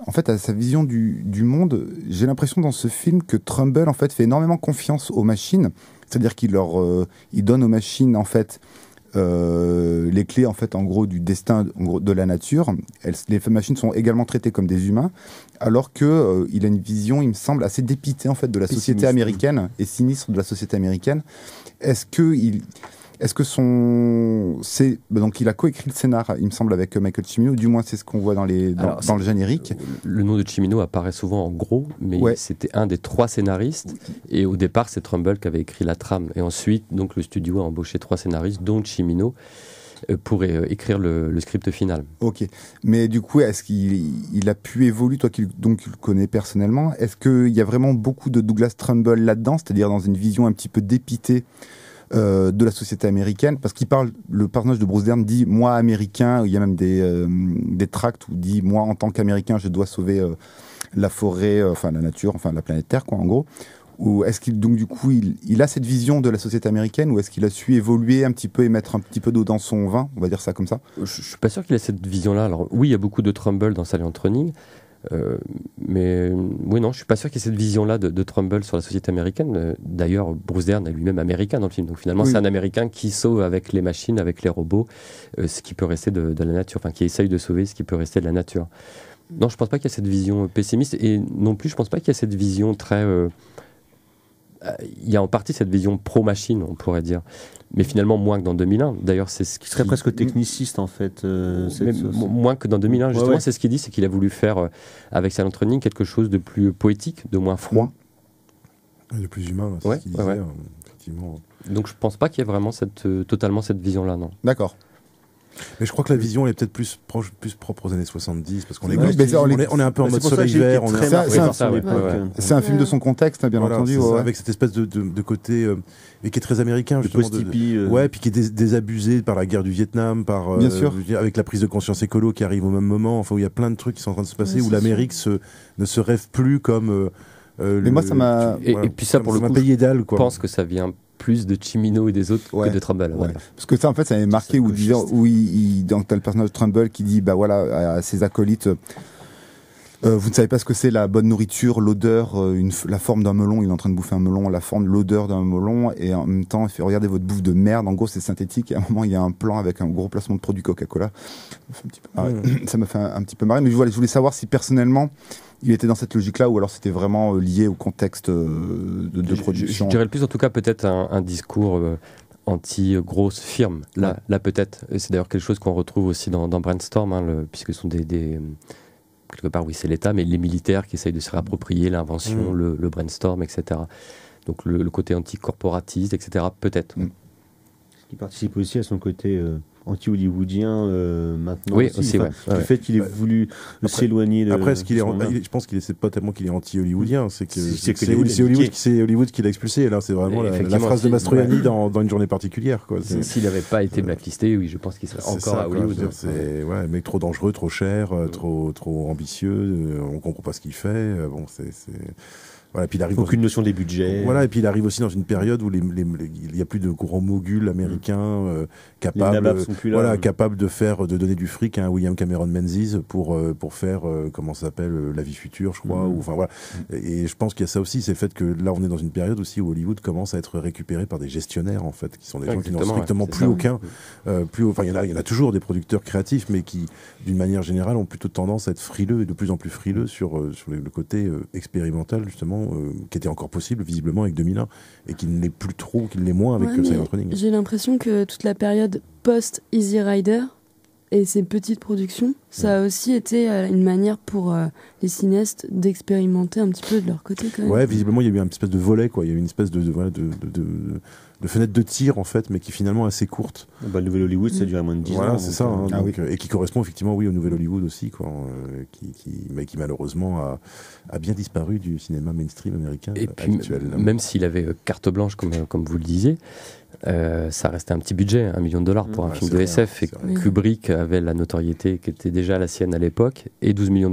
à sa vision du monde. J'ai l'impression dans ce film que Trumbull en fait fait énormément confiance aux machines, c'est-à-dire qu'il donne aux machines en fait les clés en fait en gros du destin de la nature. Les machines sont également traitées comme des humains, alors que il a une vision, il me semble, assez dépitée en fait de la société américaine et sinistre de la société américaine. Donc il a coécrit le scénar, il me semble, avec Michael Cimino, du moins c'est ce qu'on voit dans le générique. Le nom de Cimino apparaît souvent en gros, mais c'était un des 3 scénaristes, et au départ c'est Trumbull qui avait écrit la trame, et ensuite donc le studio a embauché 3 scénaristes, dont Cimino, pour écrire le script final. Ok, mais du coup, est-ce qu'il a pu évoluer, toi qui le connais personnellement, est-ce qu'il y a vraiment beaucoup de Douglas Trumbull là-dedans, c'est-à-dire dans une vision un petit peu dépitée de la société américaine, parce qu'il parle, le personnage de Bruce Dern dit moi américain, il y a même des tracts où il dit moi en tant qu'américain je dois sauver la forêt, enfin la nature, enfin la planète Terre quoi en gros. Ou est-ce qu'il donc du coup il a cette vision de la société américaine, ou est-ce qu'il a su évoluer un petit peu et mettre un petit peu d'eau dans son vin, on va dire ça comme ça? Je suis pas sûr qu'il ait cette vision-là. Alors oui, il y a beaucoup de Trumbull dans Silent Running, mais oui non, je suis pas sûr qu'il y ait cette vision-là de Trumbull sur la société américaine. D'ailleurs, Bruce Dern est lui-même américain dans le film, donc finalement c'est un Américain qui sauve avec les machines, avec les robots, ce qui peut rester de la nature, enfin qui essaye de sauver ce qui peut rester de la nature. Non, je pense pas qu'il y ait cette vision pessimiste, et non plus je pense pas qu'il y ait cette vision très il y a en partie cette vision pro-machine, on pourrait dire. Mais finalement, moins que dans 2001. D'ailleurs, c'est ce qui serait presque techniciste, en fait. Moins que dans 2001. Justement, c'est ce qu'il dit, c'est qu'il a voulu faire, avec Silent Running, quelque chose de plus poétique, de moins froid. De plus humain, c'est ce qu'il disait, effectivement. Donc, je pense pas qu'il y ait vraiment totalement cette vision-là, non. D'accord. Mais je crois que la vision elle est peut-être plus propre aux années 70, parce qu'on est un peu en mode soleil vert. C'est un film de son contexte, bien entendu. Avec cette espèce de côté et qui est très américain, justement. Puis qui est désabusé par la guerre du Vietnam, bien sûr. Avec la prise de conscience écolo qui arrive au même moment. Enfin, où il y a plein de trucs qui sont en train de se passer, où l'Amérique ne se rêve plus comme. Mais moi, ça m'a. Et puis ça, pour le coup, pays idéal, je pense que ça vient plus de Cimino et des autres que de Trumbull. Voilà. Parce que ça, en fait, ça m'avait marqué où t'as le personnage de Trumbull qui dit, bah voilà, à ses acolytes, vous ne savez pas ce que c'est la bonne nourriture, l'odeur, la forme d'un melon, il est en train de bouffer un melon, l'odeur d'un melon, et en même temps, il fait regardez votre bouffe de merde, en gros, c'est synthétique, et à un moment, il y a un plan avec un gros placement de produit Coca-Cola. Ça m'a fait un petit peu marrer, mais je voulais savoir si personnellement, il était dans cette logique-là, ou alors c'était vraiment lié au contexte de production. Je dirais le plus, en tout cas, peut-être un discours anti-grosse firme. Là peut-être. Et c'est d'ailleurs quelque chose qu'on retrouve aussi dans Brainstorm, puisque ce sont quelque part, oui, c'est l'État, mais les militaires qui essayent de se réapproprier l'invention, le brainstorm, etc. Donc le côté anti-corporatiste, etc., peut-être. Ce qui participe aussi à son côté anti-hollywoodien maintenant. Oui, aussi, le fait qu'il ait voulu s'éloigner de... Après, je pense qu'il c'est pas tellement qu'il est anti-hollywoodien, c'est Hollywood qui l'a expulsé. Et là, c'est vraiment la phrase de Mastroianni dans Une journée particulière. S'il n'avait pas été blacklisté, oui, je pense qu'il serait encore à Hollywood. Un mec trop dangereux, trop cher, trop ambitieux, on comprend pas ce qu'il fait. Voilà, puis il arrive aucune notion des budgets. Voilà, et puis il arrive aussi dans une période où il n'y a plus de grands moguls américains capables de donner du fric à un William Cameron Menzies pour faire comment ça s'appelle La Vie future, je crois. Et je pense qu'il y a ça aussi, c'est le fait que là on est dans une période aussi où Hollywood commence à être récupéré par des gestionnaires en fait, qui sont des gens qui n'ont strictement plus aucun. Il y en a toujours des producteurs créatifs, mais qui d'une manière générale ont plutôt tendance à être frileux et de plus en plus frileux sur le côté expérimental justement. Qui était encore possible visiblement avec 2001 et qui ne l'est plus trop, qui l'est moins avec Silent Running. J'ai l'impression que toute la période post-Easy Rider et ces petites productions, ça a aussi été une manière pour les cinéastes d'expérimenter un petit peu de leur côté quand même. Ouais, visiblement il y a eu une espèce de volet, il y a eu une espèce de fenêtre de tir en fait, mais qui finalement est assez courte. Le nouvel Hollywood, ça dure moins de 10 ans. Voilà, c'est ça. Et qui correspond effectivement au nouvel Hollywood aussi, mais qui malheureusement a bien disparu du cinéma mainstream américain actuel. Même s'il avait carte blanche, comme vous le disiez, ça restait un petit budget, $1 million pour un film de SF, et Kubrick avait la notoriété qui était déjà la sienne à l'époque, et $12 millions.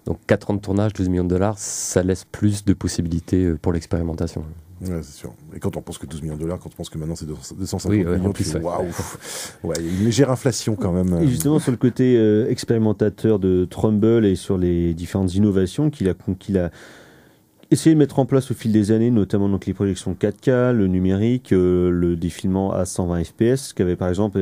Donc 4 ans de tournage, $12 millions, ça laisse plus de possibilités pour l'expérimentation. Ouais, c'est sûr. Et quand on pense que $12 millions, quand on pense que maintenant c'est 250 millions, waouh, il y a une légère inflation quand même. Et justement sur le côté expérimentateur de Trumbull et sur les différentes innovations qu'il a essayé de mettre en place au fil des années, notamment donc les projections 4K, le numérique, le défilement à 120 fps, qu'avait par exemple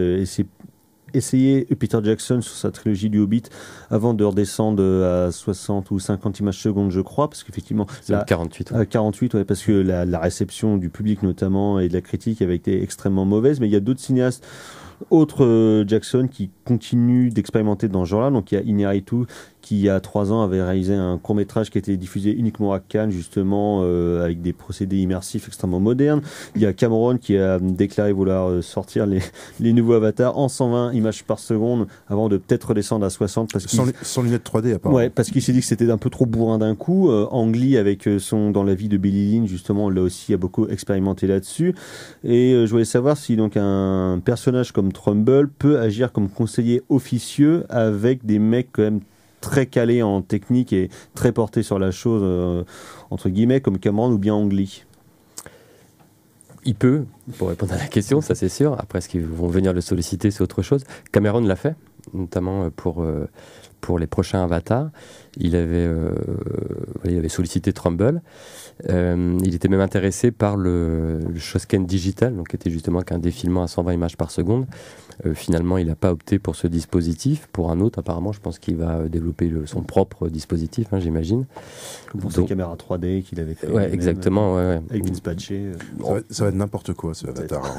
essayé Peter Jackson sur sa trilogie du Hobbit avant de redescendre à 60 ou 50 images secondes, je crois, parce qu'effectivement... C'est 48. 48, parce que la réception du public notamment et de la critique avait été extrêmement mauvaise, mais il y a d'autres cinéastes, Autre Jackson qui continue d'expérimenter dans ce genre-là. Donc il y a Inarritu qui, il y a 3 ans, avait réalisé un court-métrage qui a été diffusé uniquement à Cannes, justement, avec des procédés immersifs extrêmement modernes. Il y a Cameron qui a déclaré vouloir sortir les nouveaux avatars en 120 images par seconde avant de peut-être redescendre à 60. Sans lunettes 3D, apparemment. Ouais, parce qu'il s'est dit que c'était un peu trop bourrin d'un coup. Ang Lee, avec son Dans la vie de Billie Lynn, justement, là aussi a beaucoup expérimenté là-dessus. Et je voulais savoir si donc un personnage comme Trumbull peut agir comme conseiller officieux avec des mecs quand même très calés en technique et très portés sur la chose, entre guillemets, comme Cameron ou bien Ang Lee. Il peut, pour répondre à la question, ça c'est sûr. Après, est-ce qu'ils vont venir le solliciter, c'est autre chose. Cameron l'a fait, notamment pour les prochains avatars. Il avait sollicité Trumbull. Il était même intéressé par le Shosken Digital, donc qui était justement qu'un défilement à 120 images par seconde. Finalement, il n'a pas opté pour ce dispositif. Pour un autre, apparemment, je pense qu'il va développer son propre dispositif, j'imagine. Comme pour ses caméras 3D qu'il avait fait. Ouais, exactement. Ouais. Avec Vince Patché. Ça va être n'importe quoi, ce Avatar.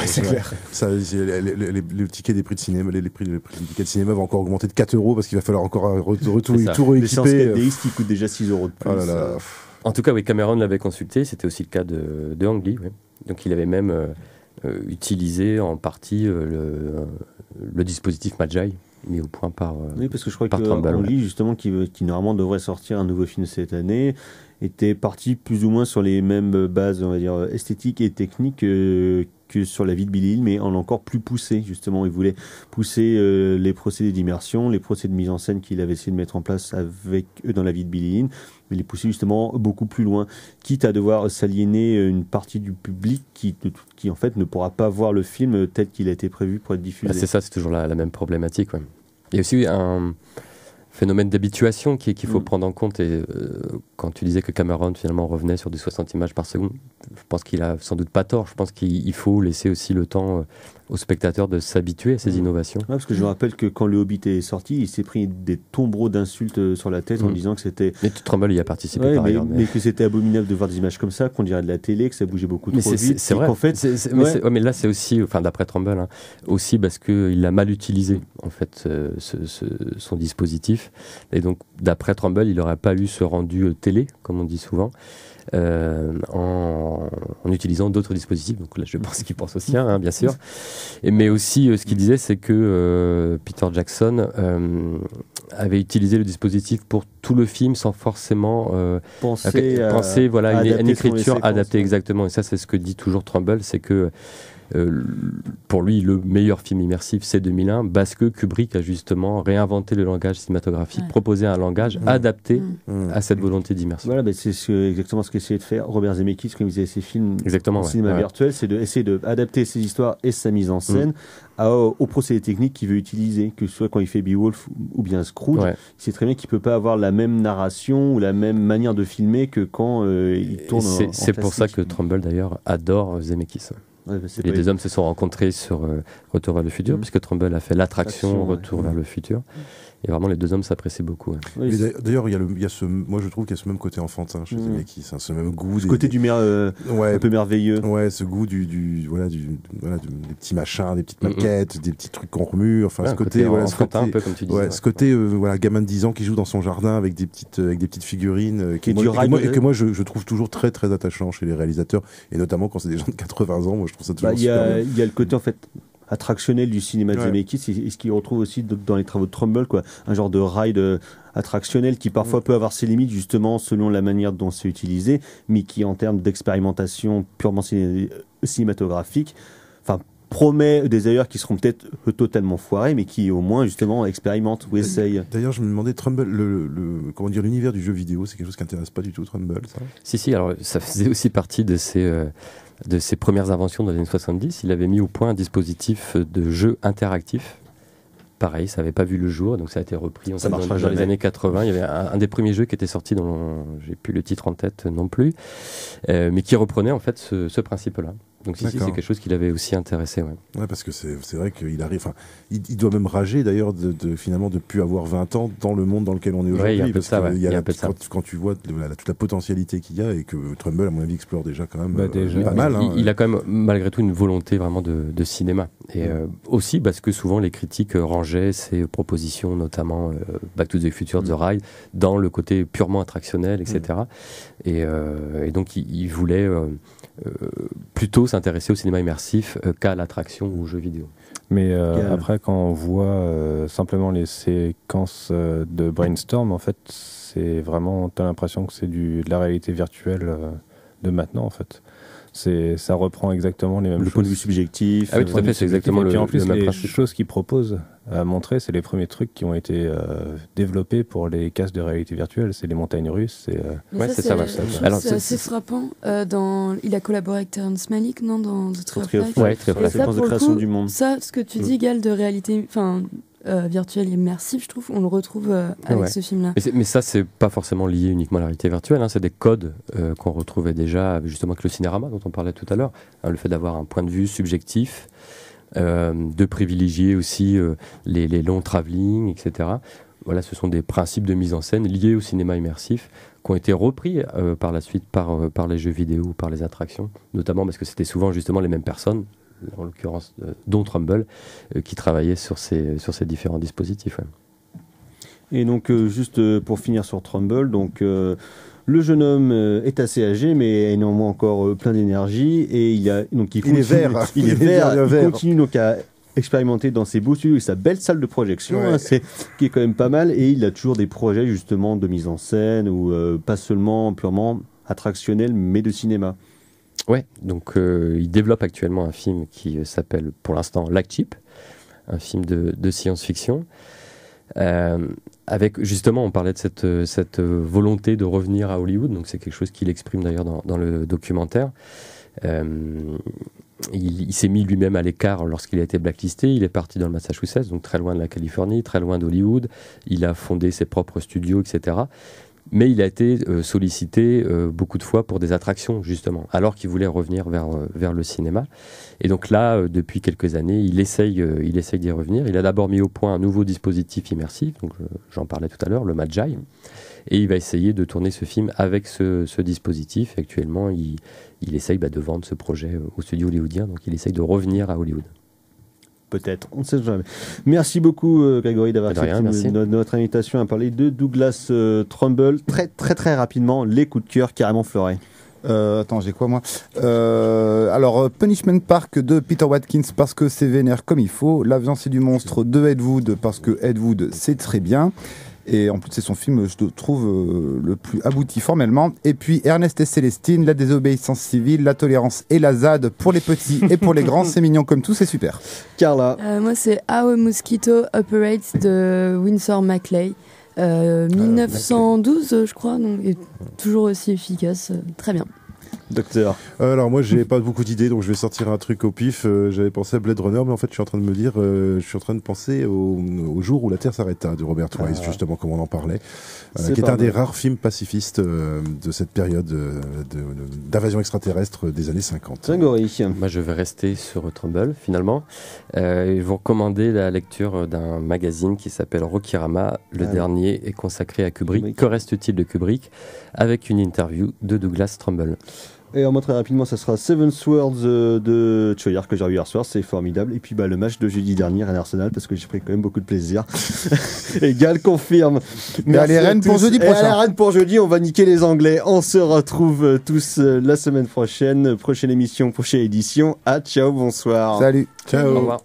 C'est clair. Le ticket des prix de cinéma, les prix des tickets de cinéma vont encore augmenter de 4 € parce qu'il va falloir encore tout rééquiper. Les séances 4DX qui coûtent déjà 6 € de plus. Oh là là. En tout cas, oui, Cameron l'avait consulté. C'était aussi le cas de Ang Lee. Ouais. Donc, il avait même utilisé en partie le dispositif Magi mis au point par oui, parce que je crois que Trumbull, Ang Lee, justement, qui normalement devrait sortir un nouveau film cette année, était parti plus ou moins sur les mêmes bases, on va dire, esthétiques et techniques que sur la vie de Billie Lynn, mais en encore plus poussé, justement. Il voulait pousser les procédés d'immersion, les procédés de mise en scène qu'il avait essayé de mettre en place avec eux dans la vie de Billie Lynn, mais les pousser justement beaucoup plus loin, quitte à devoir s'aliéner une partie du public qui en fait ne pourra pas voir le film tel qu'il a été prévu pour être diffusé. C'est ça, c'est toujours la même problématique. Ouais. Il y a aussi un phénomène d'habituation qu'il faut prendre en compte. Et quand tu disais que Cameron finalement revenait sur des 60 images par seconde, je pense qu'il a sans doute pas tort. Je pense qu'il faut laisser aussi le temps aux spectateurs de s'habituer à ces innovations. Ouais, parce que je me rappelle que quand Le Hobbit est sorti, il s'est pris des tombereaux d'insultes sur la tête en disant que c'était... Mais Trumbull y a participé par ailleurs. Mais que c'était abominable de voir des images comme ça, qu'on dirait de la télé, que ça bougeait beaucoup trop vite. C'est vrai. En fait, mais là c'est aussi, d'après Trumbull, aussi parce qu'il a mal utilisé en fait son dispositif. Et donc d'après Trumbull, il n'aurait pas eu ce rendu télé, comme on dit souvent. En utilisant d'autres dispositifs. Donc là, je pense qu'il pense au sien, bien sûr. Mais aussi, ce qu'il disait, c'est que Peter Jackson avait utilisé le dispositif pour tout le film sans forcément penser une écriture adaptée exactement. Et ça, c'est ce que dit toujours Trumbull, c'est que pour lui, le meilleur film immersif, c'est 2001, parce que Kubrick a justement réinventé le langage cinématographique, proposé un langage adapté à cette volonté d'immersion. Voilà, c'est exactement ce qu'essayait de faire Robert Zemeckis quand il faisait ses films au cinéma virtuel, c'est d'essayer d'adapter ses histoires et sa mise en scène au procédé technique qu'il veut utiliser, que ce soit quand il fait Beowulf ou bien Scrooge. Il sait très bien qu'il ne peut pas avoir la même narration ou la même manière de filmer que quand il tourne en C'est pour ça que Trumbull, d'ailleurs, adore Zemeckis. Les deux hommes se sont rencontrés sur Retour vers le futur, puisque Trumbull a fait l'attraction Retour vers le futur. Et vraiment, les deux hommes s'apprécient beaucoup. D'ailleurs, moi je trouve qu'il y a ce même côté enfantin chez Zemeckis, ce même goût. Ce côté un peu merveilleux. Ouais, ce goût des petits machins, des petites maquettes, des petits trucs qu'on remue. Enfin, ce côté enfantin, un peu comme tu disais. Ce côté, gamin de 10 ans qui joue dans son jardin avec des petites figurines. Que moi, je trouve toujours très, très attachant chez les réalisateurs. Et notamment quand c'est des gens de 80 ans, moi je trouve ça toujours super bien. Il y a le côté, en fait, attractionnel du cinéma de Zemeckis, et ce qu'il retrouve aussi dans les travaux de Trumbull, un genre de ride attractionnel qui parfois peut avoir ses limites justement selon la manière dont c'est utilisé, mais qui en termes d'expérimentation purement cinématographique, promet des ailleurs qui seront peut-être totalement foirés, mais qui au moins justement expérimentent ou essayent. D'ailleurs, je me demandais, Trumbull, l'univers du jeu vidéo, c'est quelque chose qui n'intéresse pas du tout Trumbull, ça ? Si, alors ça faisait aussi partie de ses premières inventions dans les années 70. Il avait mis au point un dispositif de jeu interactif. Pareil, ça n'avait pas vu le jour, donc ça a été repris dans les années 80. Il y avait un des premiers jeux qui était sorti, j'ai plus le titre en tête non plus, mais qui reprenait en fait ce principe-là. Donc si, c'est quelque chose qui l'avait aussi intéressé. Ouais, parce que c'est vrai qu'il arrive. Enfin, il doit même rager d'ailleurs finalement de plus avoir 20 ans dans le monde dans lequel on est aujourd'hui. Il y a un peu de ça. Quand tu vois toute la potentialité qu'il y a et que Trumbull, à mon avis, explore déjà quand même pas mal. Il a quand même malgré tout une volonté vraiment de cinéma. Et aussi parce que souvent les critiques rangeaient ses propositions, notamment Back to the Future, The Ride, dans le côté purement attractionnel, etc. Et donc il voulait plutôt s'intéresser au cinéma immersif qu'à l'attraction ou aux jeux vidéo. Mais après, quand on voit simplement les séquences de Brainstorm, en fait, c'est vraiment, t'as l'impression que c'est de la réalité virtuelle de maintenant, en fait. Ça reprend exactement les mêmes choses. Le point de vue subjectif. Ah oui, tout à fait, c'est exactement le même principe. Et puis en plus, les principe. choses qu'ils proposent à montrer, c'est les premiers trucs qui ont été développés pour les casques de réalité virtuelle. C'est les montagnes russes. C'est ça. Alors, c'est assez frappant. Il a collaboré avec Terrence Malick, non, dans The Tree of Life. Ouais, Tree of Life. La séquence de création du monde. Ça, ce que tu dis, Gal, de réalité... virtuel immersif, je trouve, on le retrouve avec ce film-là. Mais ça, c'est pas forcément lié uniquement à la réalité virtuelle, c'est des codes qu'on retrouvait déjà justement avec le cinérama dont on parlait tout à l'heure, le fait d'avoir un point de vue subjectif, de privilégier aussi les longs travelling, etc. Voilà, ce sont des principes de mise en scène liés au cinéma immersif qui ont été repris par la suite par les jeux vidéo ou par les attractions, notamment parce que c'était souvent justement les mêmes personnes, en l'occurrence dont Trumbull, qui travaillait sur ces différents dispositifs. Et donc juste pour finir sur Trumbull, donc le jeune homme est assez âgé mais est néanmoins encore plein d'énergie et il est vert, il continue donc à expérimenter dans ses beaux studios et sa belle salle de projection, qui est quand même pas mal, et il a toujours des projets justement de mise en scène ou pas seulement purement attractionnel mais de cinéma. Ouais, donc il développe actuellement un film qui s'appelle pour l'instant Like Chip, un film de science-fiction. Avec justement, on parlait de cette volonté de revenir à Hollywood, donc c'est quelque chose qu'il exprime d'ailleurs dans le documentaire. Il s'est mis lui-même à l'écart lorsqu'il a été blacklisté. Il est parti dans le Massachusetts, donc très loin de la Californie, très loin d'Hollywood. Il a fondé ses propres studios, etc. Mais il a été sollicité beaucoup de fois pour des attractions, justement, alors qu'il voulait revenir vers le cinéma. Et donc là, depuis quelques années, il essaye d'y revenir. Il a d'abord mis au point un nouveau dispositif immersif, donc j'en parlais tout à l'heure, le Magi. Et il va essayer de tourner ce film avec ce dispositif. Et actuellement, il essaye de vendre ce projet au studio hollywoodien, donc il essaye de revenir à Hollywood. Peut-être, on ne sait jamais. Merci beaucoup Grégory d'avoir accepté notre invitation à parler de Douglas Trumbull. Très très très rapidement, les coups de cœur carrément fleurés. Attends, j'ai quoi moi alors, Punishment Park de Peter Watkins parce que c'est vénère comme il faut. La violence du monstre de Ed Wood parce que Ed Wood c'est très bien. Et en plus, c'est son film, je trouve, le plus abouti formellement. Et puis, Ernest et Célestine, la désobéissance civile, la tolérance et la ZAD pour les petits et pour les grands. C'est mignon comme tout, c'est super. Carla. Moi, c'est How a Mosquito Operates de Winsor McCay. 1912, je crois, donc est toujours aussi efficace. Très bien. Docteur. Alors moi j'ai pas beaucoup d'idées, donc je vais sortir un truc au pif. J'avais pensé à Blade Runner, mais en fait je suis en train de penser au jour où la Terre s'arrêta de Robert Wise, justement comme on en parlait, qui est un des rares films pacifistes de cette période d'invasion extraterrestre des années 50. Moi je vais rester sur Trumbull finalement. Je vous recommander la lecture d'un magazine qui s'appelle Rokirama. Le dernier est consacré à Kubrick. Que reste-t-il de Kubrick, avec une interview de Douglas Trumbull. Et moi très rapidement, ça sera Seven Swords de Choyard que j'ai revu hier soir, c'est formidable. Et puis le match de jeudi dernier à Arsenal parce que j'ai pris quand même beaucoup de plaisir. Et Gal confirme. Mais allez Rennes pour jeudi prochain. Allez Rennes pour jeudi, on va niquer les Anglais. On se retrouve tous la semaine prochaine, prochaine émission, prochaine édition. Ciao, bonsoir. Salut. Ciao. Au revoir.